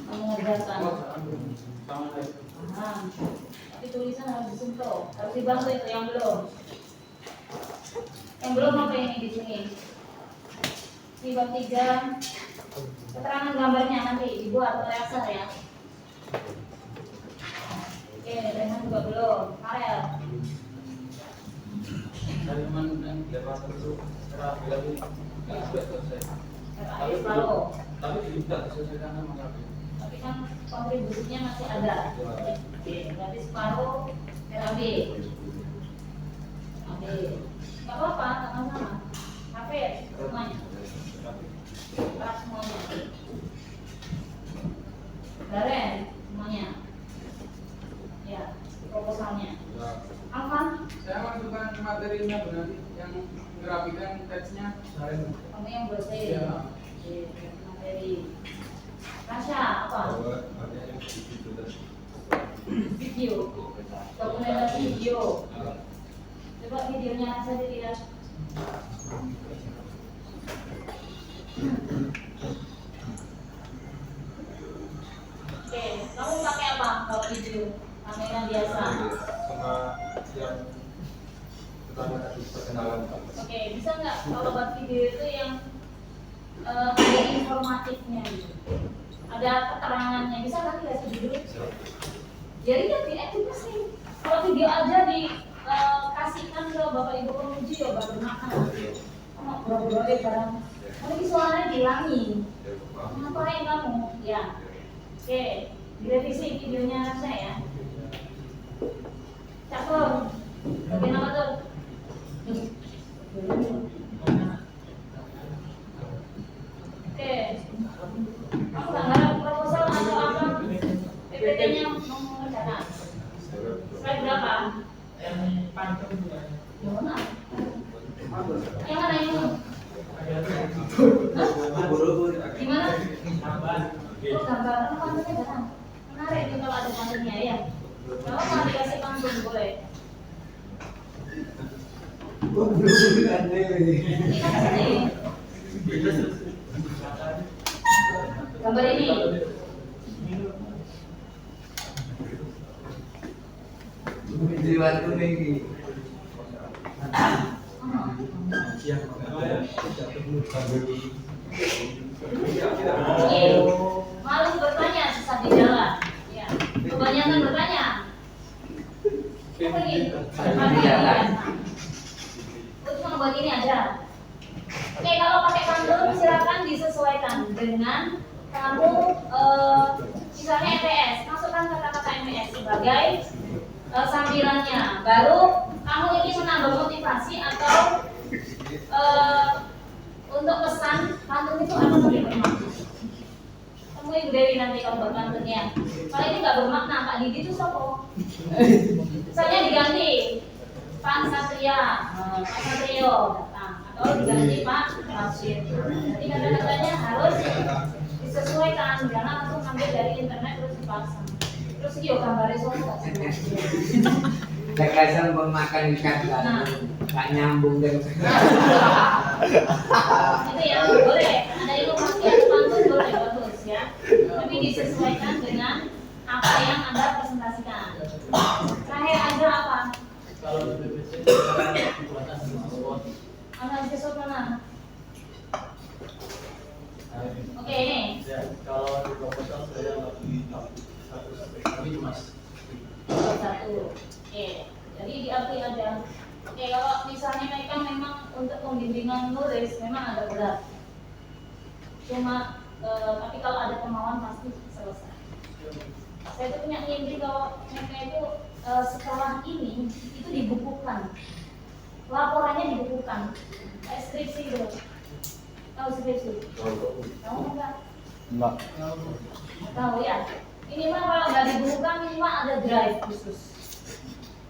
Mengerjakan. Paham. Tapi tulisan harus disentuh, harus dibantu itu yang belum. Yang belum apa ini di sini? Di bab 3 keterangan gambarnya nanti dibuat oleh Aksa ya. Oke, Rehan juga belum. Karel. Halaman yang dapat itu secara lagi nggak selesai. Tapi selalu. Tapi tidak diselesaikan sama kami. Tapi kan kontribusinya masih ada. Oke, berarti separuh RAB. Oke, nggak apa-apa, sama-sama. Hafid semuanya. Rak semuanya. Daren semuanya. Ya, proposalnya. Alvan, Saya masukkan materinya berarti yang menggrafikan teksnya. kamu yang berarti. Ya. Oke, materi. Rasya apa? Video. Dokumentasi video. Coba videonya saja tidak. Oke, kamu pakai apa kalau video? Kamera biasa. Sama yang pertama tadi perkenalan. Oke, bisa nggak kalau buat video itu yang ada informatifnya gitu? Ada keterangannya, bisa kan dikasih judul? Jadi kan diedit sih. Kalau video aja dikasihkan ke Bapak Ibu penguji ya baru makan. Kamu bro-bro barang. Tapi suaranya dilangi. Ngapain kamu? Ya. Oke, direvisi videonya saya ya. Cakep. Bagian apa tuh? Oke. Kamu gambar proposal atau apa? PPT-nya mengerjakan. Slide berapa? Yang pantun juga. Yang mana? Yang mana ini? Gimana? Gambar. Oh, gambar. Kan pantunnya jarang. Menarik nih kalau ada pantunnya ya. Kalau mau dikasih pantun boleh. Gambar ini. Malu bertanya sesat di jalan. Ya. Kebanyakan bertanya. Apa ini? Cuma buat ini aja. Oke, kalau pakai pantun silakan disesuaikan dengan kamu misalnya MPS, masukkan kata-kata MPS sebagai sambilannya. Baru kamu ini menambah motivasi atau untuk pesan pantun itu akan lebih bermakna. Kamu Ibu Dewi nanti kalau buat pantunnya. Kalau ini nggak bermakna, Pak Didi itu sopo. Misalnya diganti Pak Satria, Pak Satrio datang, atau diganti Pak Rashid. Jadi kata-katanya harus disesuaikan, jangan langsung ambil dari internet terus dipasang. Terus yo gambarnya sopo nggak semua. Kekaisan pemakan ikan nggak nyambung dengan Itu ya boleh, ada inovasi atau pantun boleh bagus ya. Tapi disesuaikan dengan apa yang Anda presentasikan. Terakhir ada apa? Kalau di PPT buatan SWOT. Analisis SWOT mana? Oke ini. Ya, kalau di proposal saya lagi tapi cuma Satu. Oke, jadi diarti aja. Oke, kalau misalnya mereka memang untuk pembimbingan nulis memang ada berat. Cuma tapi kalau ada kemauan pasti selesai. Saya tuh punya mimpi kalau mereka itu setelah ini itu dibukukan, laporannya dibukukan, kayak skripsi gitu. Tahu skripsi? Tahu enggak? Enggak. Tahu ya. Ini mah kalau nggak dibukukan minimal ada drive khusus.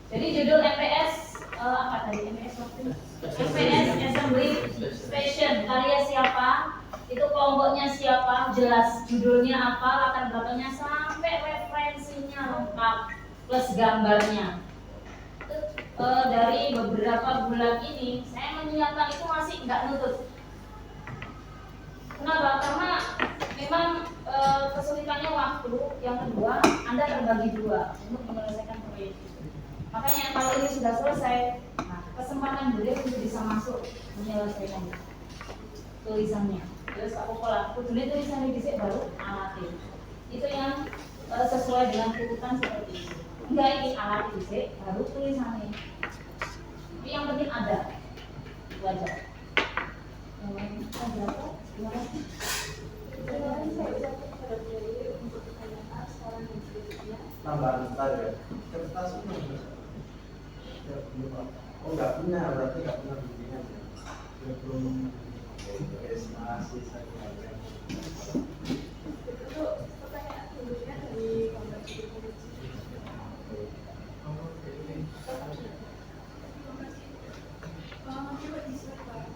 Jadi judul MPS apa tadi? MPS waktu itu? MPS Assembly Station, karya siapa? Itu kelompoknya siapa, jelas judulnya apa, latar belakangnya sampai referensinya lengkap plus gambarnya. Dari beberapa bulan ini saya menyiapkan itu masih nggak nutut. Kenapa? Karena memang kesulitannya waktu. Yang kedua, Anda terbagi dua untuk menyelesaikan proyek itu. Makanya kalau ini sudah selesai, nah, kesempatan beliau untuk bisa masuk menyelesaikan tulisannya. Terus aku pola, kudunya tulisannya disik baru alatin. Itu yang sesuai dengan urutan seperti itu. Enggak, ini alat disik baru tulisannya. Tapi yang penting ada, itu aja. Yang lain ada apa? Gimana? Kemarin saya ucapkan pada beliau untuk pertanyaan sekarang dan seterusnya. Tambahan tadi ya, kertas itu belum. Oh nggak punya, berarti nggak punya bimbingan ya. Dia belum masih saya. Itu pertanyaan sebelumnya dari Komnas Perempuan. Coba disiapkan.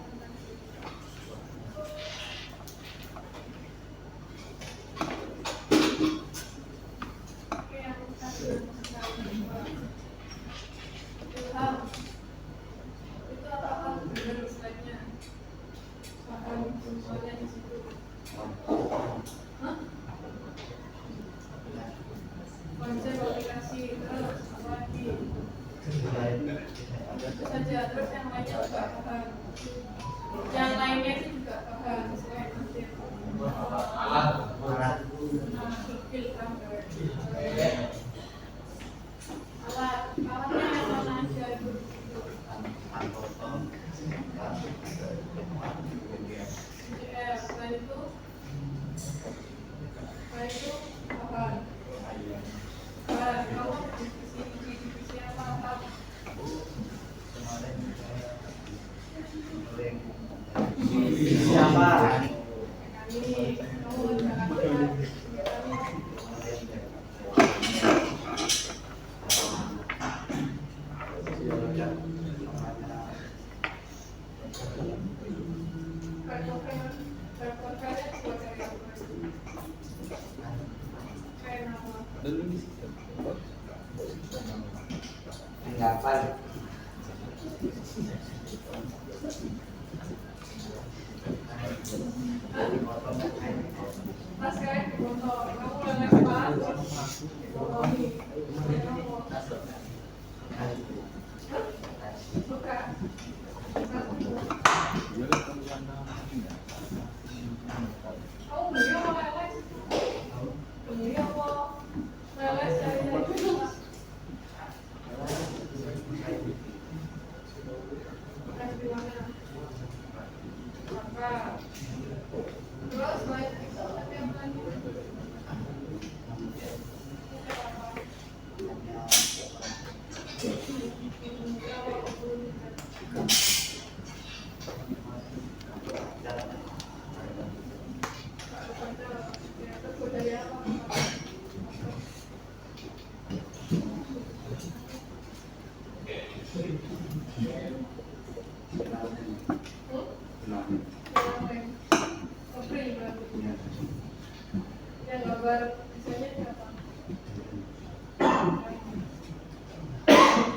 Itu apakah benar slide-nya? Soalnya di situ. Hah? Konsep aplikasi terus apa lagi? Itu saja, terus yang lainnya juga paham. Yang lainnya itu juga paham selain konsep. Alatnya yang mana aja itu? Selain itu paham. Kamu divisi apa? Siapa? Kami, kamu jangan Tanggapan. Mas kayak di motor, kamu udah lewat, dibohongi. Suka. Kamu beli apa leles? Beli apa? Leles dari mana? Leles di mana? Apa? Terus selain itu tapi apa lagi? Yang gambar misalnya siapa?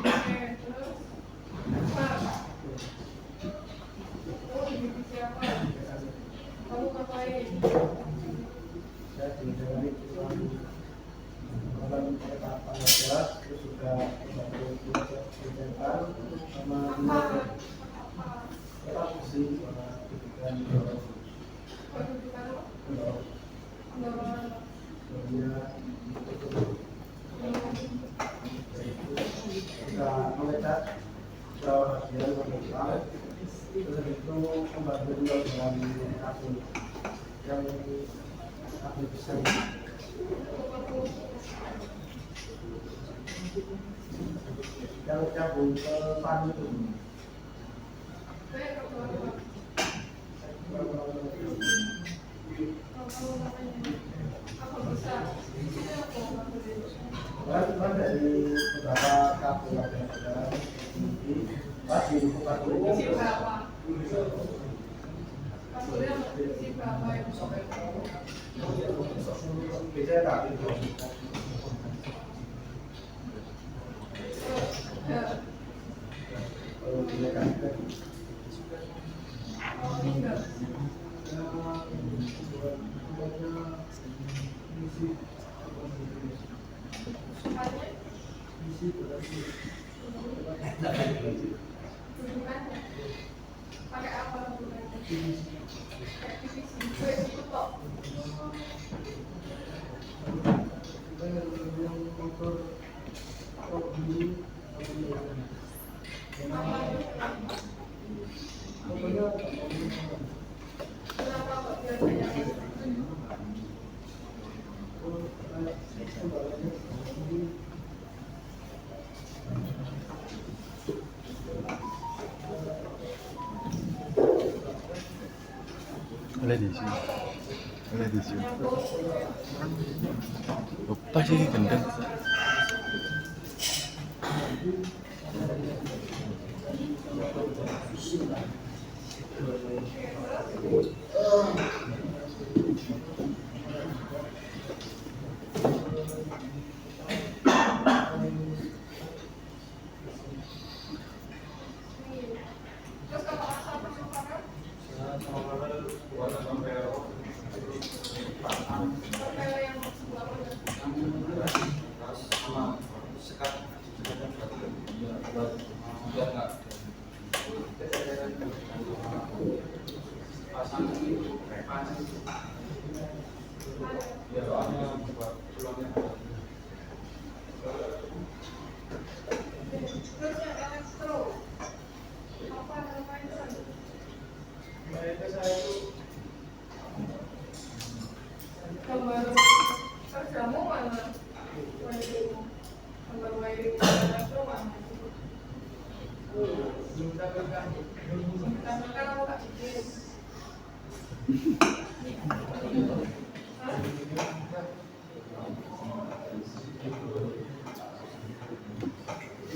Oke, terus apa? Kamu di divisi apa? Kamu ngapain? Saya dijalani dalam kereta aja, terus juga belajar kegiatan sama ya sih sama pendidikan Pendidikan apa? Pendorongan apa? kita mengecat jauh hasil mengecat terus itu membantu juga dengan akun yang Yang cabut ke pagi itu. Kan dari beberapa kartu ada pas di buku kartu ini bisa tak itu pakai apa? Wala di siya. Wala di siya. Lupa sih ganda. Terus kalau asal persukaran, perkara yang sebelah mana? Terus yang elektro, apa namanya? mereka saya itu Gambar kerjamu mana? Wiring, gambar wiring elektro mana? belum dapatkan Karena kan aku tak bikin. Hah?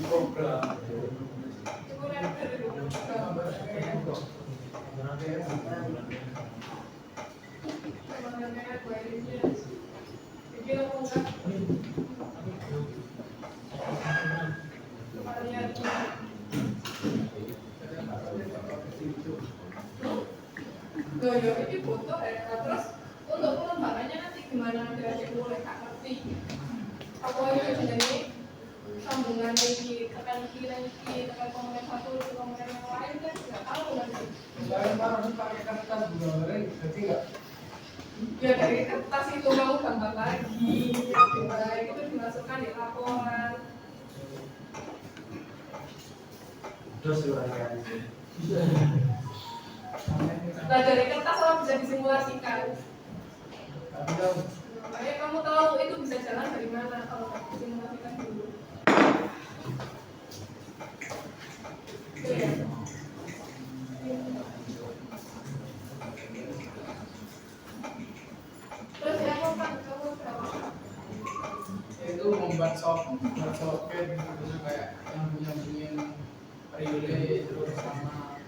di program Ibu render itu gambar gambar merek wiringnya. Bikin apa enggak? Coba lihat. Loh, ya ini foto ya. Terus untuk pengembangannya nanti gimana adik-adik mulai tak ngerti. Apa itu jadi sambungan lagi tekan kiri tekan komponen satu ke komponen yang lain kan nggak tahu nanti. saya baru pakai kertas gambarnya jadi nggak Ya dari kertas itu kamu gambar lagi, gambar lagi itu dimasukkan di laporan. Terus uraikan. Nah dari kertas kalau bisa disimulasikan. tapi kan Makanya kamu tahu itu bisa jalan dari mana kalau nggak disimulasikan dulu. Itu ya. Terus yang kamu berapa? itu membuat soket gitu kayak yang punya relay terus sama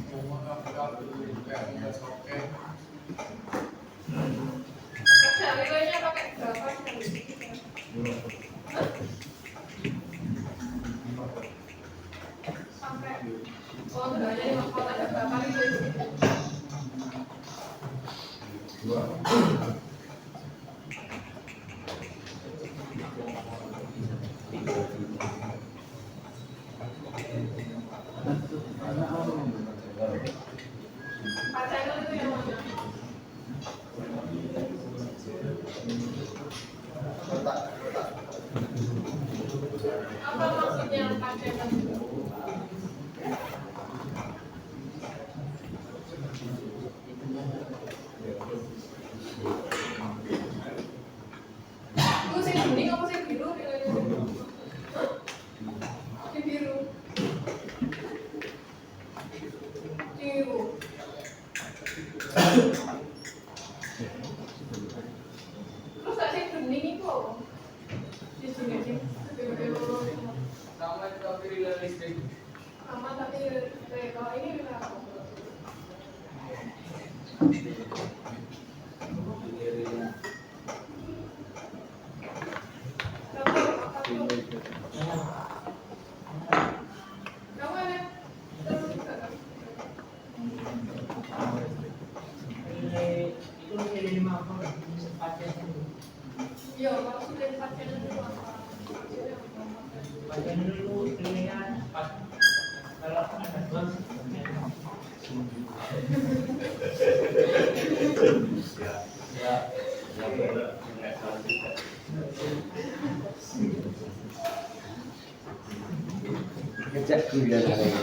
semua kabel kayak membuat soket Terus relay-nya pakai berapa kali? Sampai oh sebenarnya di mahkota ada berapa relay? Pacaran itu yang mana? Apa maksudnya pacaran? bening itu apa? Di sini sih. Sama tapi relay listrik. Sama tapi kalau ini apa? Kamu ada terus Itu pilih 50 pasien itu. iya, kalau sudah dipakai itu apa? Pasien dulu pilihan pas kalau ada bos. Ngejak kuliah hari ini.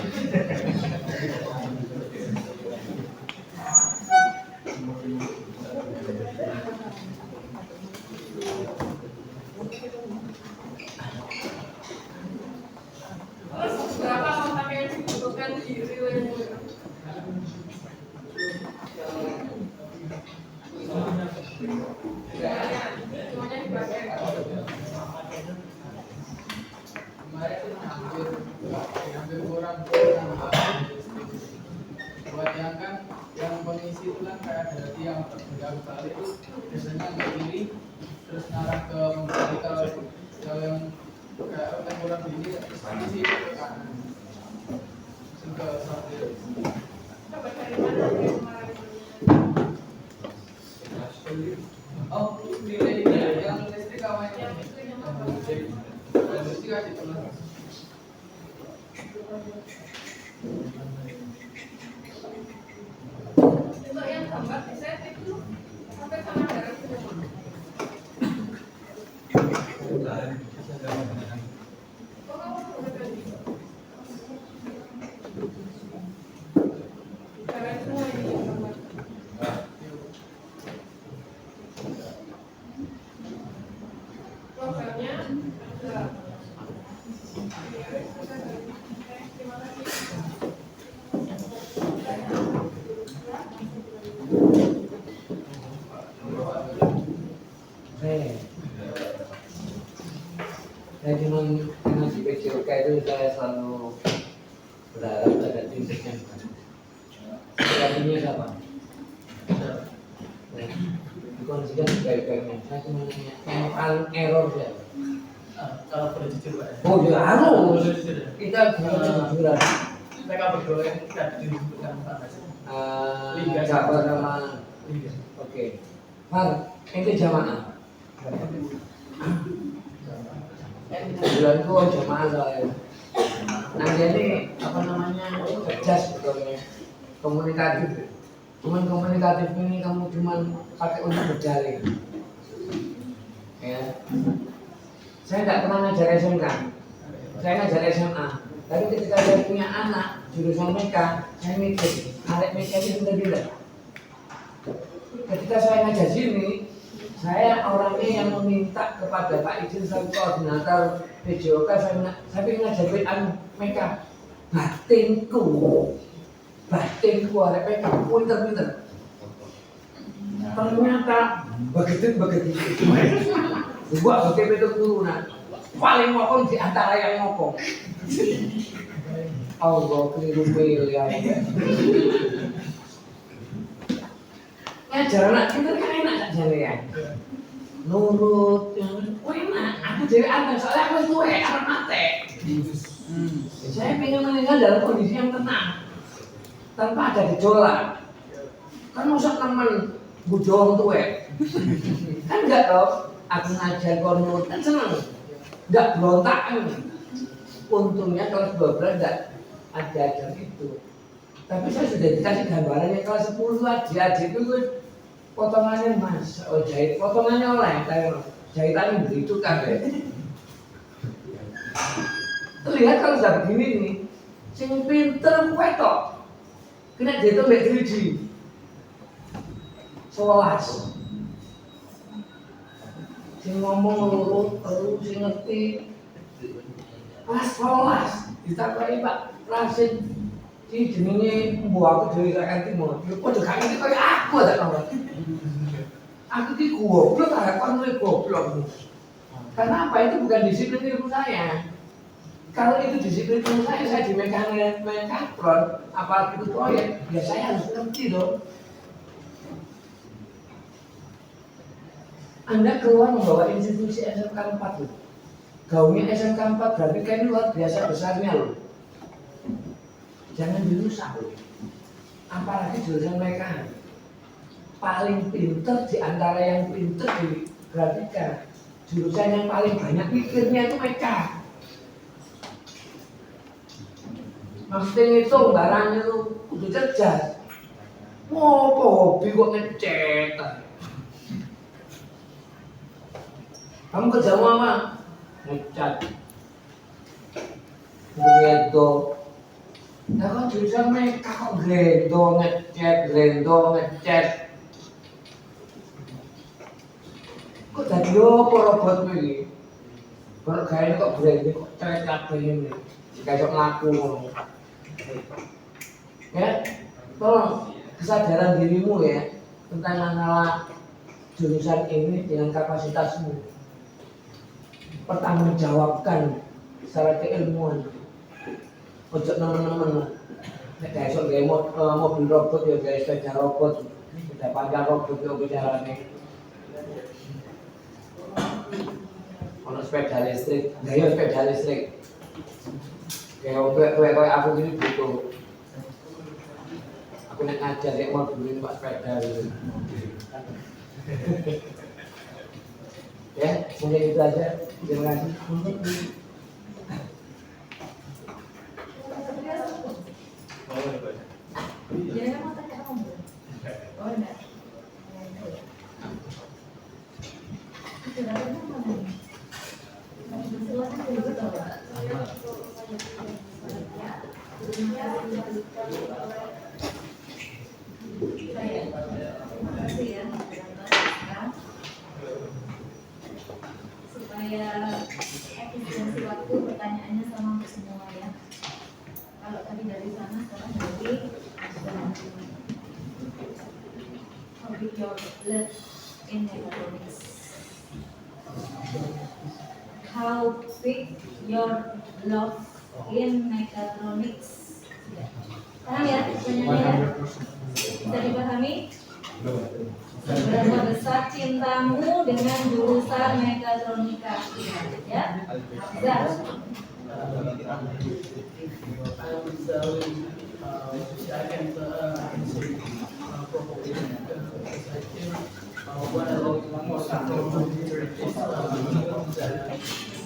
Terus berapa kontak yang dibutuhkan di relay itu? Semuanya dipakai. Kemarin itu hampir kurang buat yang kan yang pengisi itu kan kayak ada yang terjauh kali itu biasanya ke kiri terus ngarah ke kembali kalau yang kayak yang kurang ini isi ke kanan langsung ke sortir. Coba cari mana yang kemarin Oh, relay yang listrik awalnya yang listriknya apa? listrik kasih tulang. Untuk yang gambar di set itu sampai sama darah semua. Oh, kamu udah ganti? Darah semua ini yang gambar. Programnya ada. Terima kasih. Saya cuma karena di PJOK itu saya selalu berharap ada tim yang pelatihnya siapa? Dikondisikan sebaik-baiknya. Saya cuma nanya yang paling error siapa? Kalau boleh jujur Pak. Oh ya harus. Jujur. Kita bukan kejujuran. Mereka berdua yang tidak disebutkan Pak. Siapa sama? Liga. Oke. Far, itu jamaah. Bulan itu jamaah soalnya. Nah jadi apa namanya cerdas betulnya komunikatif. Cuman komunikatif ini kamu cuman pakai untuk berjaring. Ya. Saya nggak pernah ngajar SMK. Saya ngajar SMA. Tapi ketika saya punya anak jurusan MEK, saya mikir, arek MEK ini benar-benar. Ketika saya ngajar sini, saya orangnya yang meminta kepada Pak Izin selaku koordinator PJOK, saya ingin ngajar MEK. Batinku arek MEK, pinter-pinter. Ternyata begitu. Buat begitu itu turunan. Paling ngokong di antara yang ngokong. Allah keliru pilihan. Ngajar anak kita kan enak saja ya. Nurut, enak. Aku jadi anak soalnya aku itu anak mate. Saya pengen meninggal dalam kondisi yang tenang, tanpa ada gejolak. Kan masa temen bujong tuh kan enggak tau. Aku ngajar konur kan seneng, nggak berontak kan. Untungnya kelas 12 nggak ada ajar itu. Tapi saya sudah dikasih gambarannya kelas 10 adik-adik itu potongannya mas, jahit potongannya oleh, jahitannya begitu kan ya. Terlihat kalau sudah begini nih, sing pinter wetok, kena jatuh mbak driji, 11. Sing ngomong lurut terus sing ngerti kelas 11 ditambahi Pak Rasid si jenenge mbuh aku dhewe sak timur yo padha gak ngerti kaya aku ta kawan aku ini goblok, harapan gue goblok. Karena apa? Itu bukan disiplin ilmu saya. Kalau itu disiplin ilmu saya di mekatron, apalagi itu proyek, ya saya harus ngerti dong. Anda keluar membawa institusi SMK 4 loh. Gaungnya SMK 4 berarti kan luar biasa besarnya loh. Jangan dirusak loh. Apalagi jurusan mereka paling pinter di antara yang pinter di grafika. Jurusan yang paling banyak pikirnya itu mereka. Maksudnya ngitung barangnya itu udah cerdas. Mau hobi kok ngecek. Kamu kerja mau apa? Ngecat. Gitu. Nah kan jurusan mereka kok glendo ngecat. Kok tadi apa robot ini? Kalau kayaknya kok branding kok cewek kabeh ini. Kayak ngaku. Ya, tolong kesadaran dirimu ya tentang masalah jurusan ini dengan kapasitasmu. Pertanggungjawabkan secara keilmuan. Ojo nemen-nemen. Nek esuk gawe mobil robot ya gawe sepeda robot. Sepeda panjang robot yo carane. Ono sepeda listrik, gaya sepeda listrik. Kayak kowe aku gini butuh. Aku nek ngajar nek mau beli Pak sepeda gitu. Ya, mungkin itu aja. Terima kasih. Jangan mau tanya kamu. Oh enggak. Supaya efisiensi waktu pertanyaannya sama untuk semua ya. Kalau tadi dari sana sekarang dari how big your love in mechatronics? How big your love in mechatronics? Paham ya pertanyaannya? Bisa dipahami? Berapa besar cintamu dengan jurusan mekatronika? Ya, Hamzah.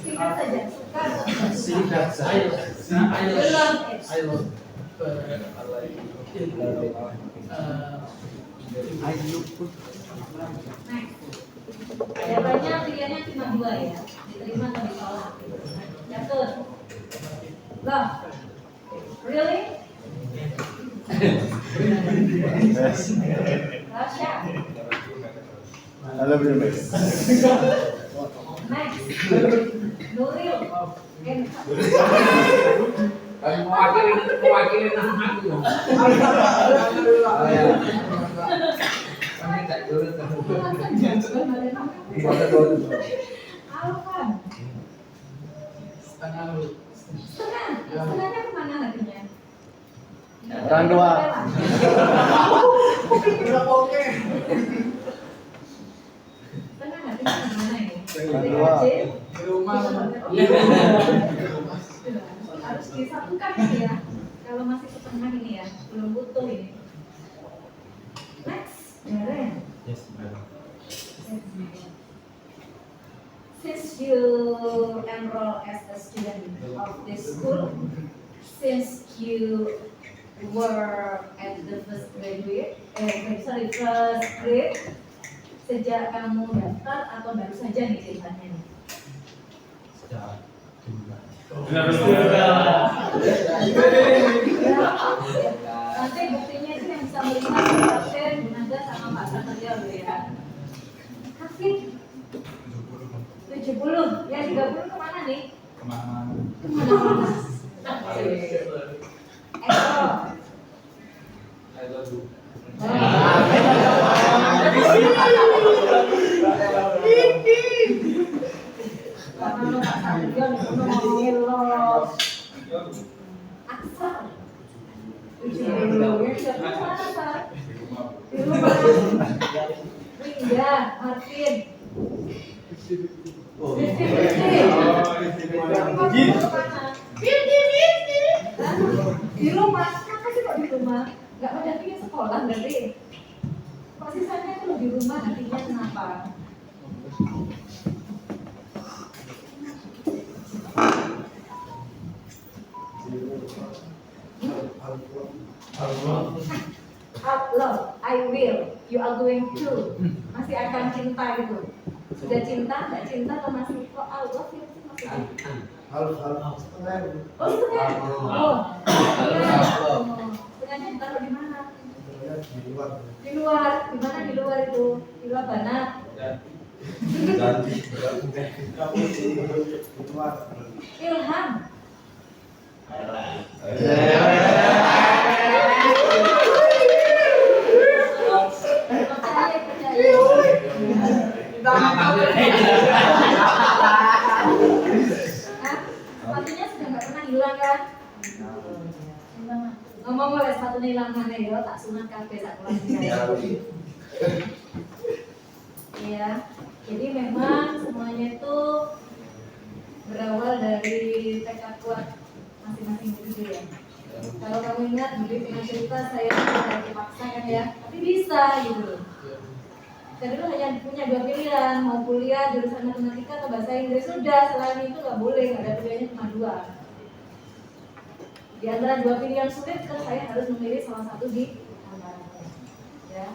Singkat saja, Singkat saja. I love jawabannya pilihannya cuma 2 ya, diterima atau ditolak. Yakin? Loh, really? Rasya? Halo Bro Next. Next, Nuril. Mewakili nama aku. Kami tak turut. Alvan. Setengahnya kemana hatinya? Orang tua. Oke. Setengah hatinya kemana ini? Orang tua. Di rumah. Harus disatukan ini ya. Kalau masih setengah ini ya, belum utuh ini. Next, Darren. Yes, ma'am. Since you enroll as a student of this school, since you were at the first grade, sejak kamu daftar atau baru saja nih ceritanya nih? Sejak Nanti buktinya itu yang bisa melihat Kapten Gunaga sama Pak Satria dulu ya. Hafid 70, ya 30 kemana nih? kemana? Kemana? Eko. I love you. Karena lo tak sajian, lo ngomongin los aksar. Ujung-ujungnya siapa asar? Di rumah. Ringga, Martin. Di rumah, kenapa sih kok di rumah? Gak pada pingin sekolah berarti? Kok sisanya kalau di rumah nantinya kenapa? Love, I will, you are going to. Masih akan cinta gitu. Sudah cinta, nggak cinta atau masih kok I love you sih masih cinta? setengah. Oh setengah? Oh, setengahnya ditaruh di mana? Di luar. Di luar, di mana di luar itu? Di luar banat. Di luar. Ilham. Sepatunya sudah nggak pernah hilang kan? Ngomong oleh sepatunya hilang mana ya? Tak sunat kafe tak pulang. Iya, jadi memang semuanya itu berawal dari tekad kuat masing-masing individu ya. Kalau kamu ingat, Budi pernah cerita saya tidak dipaksa kan ya, tapi bisa gitu. Saya dulu hanya punya 2 pilihan, mau kuliah jurusan matematika atau bahasa Inggris, sudah selain itu nggak boleh, nggak ada pilihannya cuma 2. Di antara 2 pilihan sulit, kan saya harus memilih salah satu di antaranya. Ya.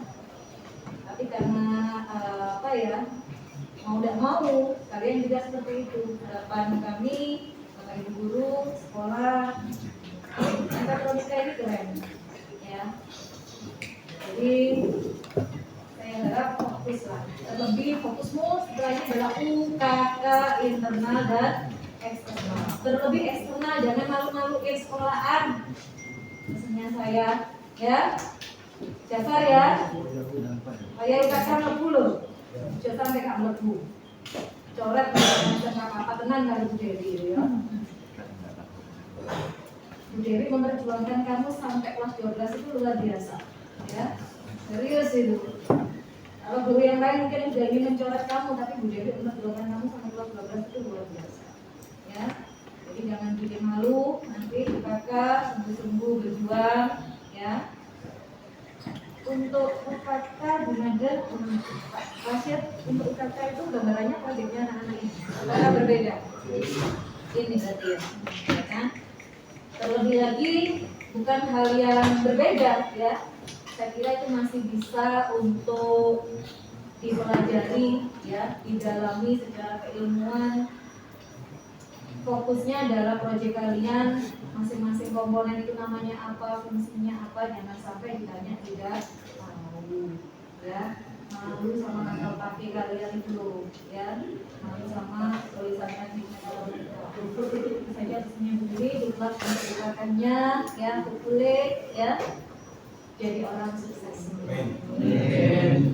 Tapi karena apa ya, mau tidak mau, kalian juga seperti itu. Harapan kami, Bapak Ibu guru, sekolah, Mekatronika ini keren, ya. Jadi saya harap fokus lah. Terlebih fokusmu setelahnya adalah UKK internal dan eksternal. Terlebih eksternal, jangan malu-maluin sekolahan. Pesannya saya, ya. Jafar ya. Saya UKK mlebu loh. Jangan sampai gak mlebu. Coret macam apa tenan kali Bu Dewi ya. Bu Dewi memperjuangkan kamu sampai kelas 12 itu luar biasa, ya. Serius itu. Kalau guru yang lain mungkin sudah ingin mencoret kamu, tapi Bu Dewi memperjuangkan kamu sampai kelas 12 itu luar biasa, ya. Jadi jangan bikin malu, nanti UKK sungguh-sungguh berjuang, ya. Untuk UKK di Naga, Rashid, untuk UKK itu gambarannya proyeknya anak-anak ini, karena berbeda. Ini berarti ya kan? Terlebih lagi bukan hal yang berbeda ya. Saya kira itu masih bisa untuk dipelajari ya, didalami secara keilmuan. Fokusnya adalah proyek kalian, masing-masing komponen itu namanya apa, fungsinya apa, jangan sampai ditanya tidak tahu ya. Malu sama kata pakai kalian itu ya, malu sama tulisannya di itu saja pesannya beli, diklat menceritakannya ya, kulit ya, jadi orang sukses.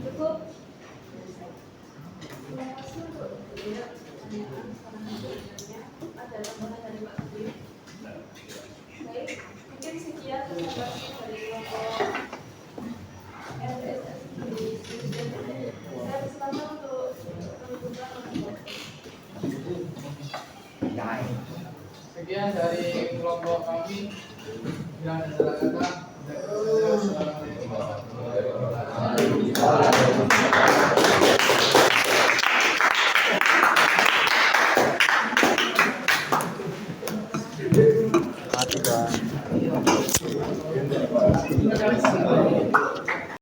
Cukup. Terima kasih untuk ada tambahan dari Pak Budi. Baik, mungkin sekian presentasi dari kelompok LSS. Saya persilakan untuk terbuka. Sekian dari kelompok kami. Bila ada salah kata, Assalamualaikum warahmatullahi wabarakatuh.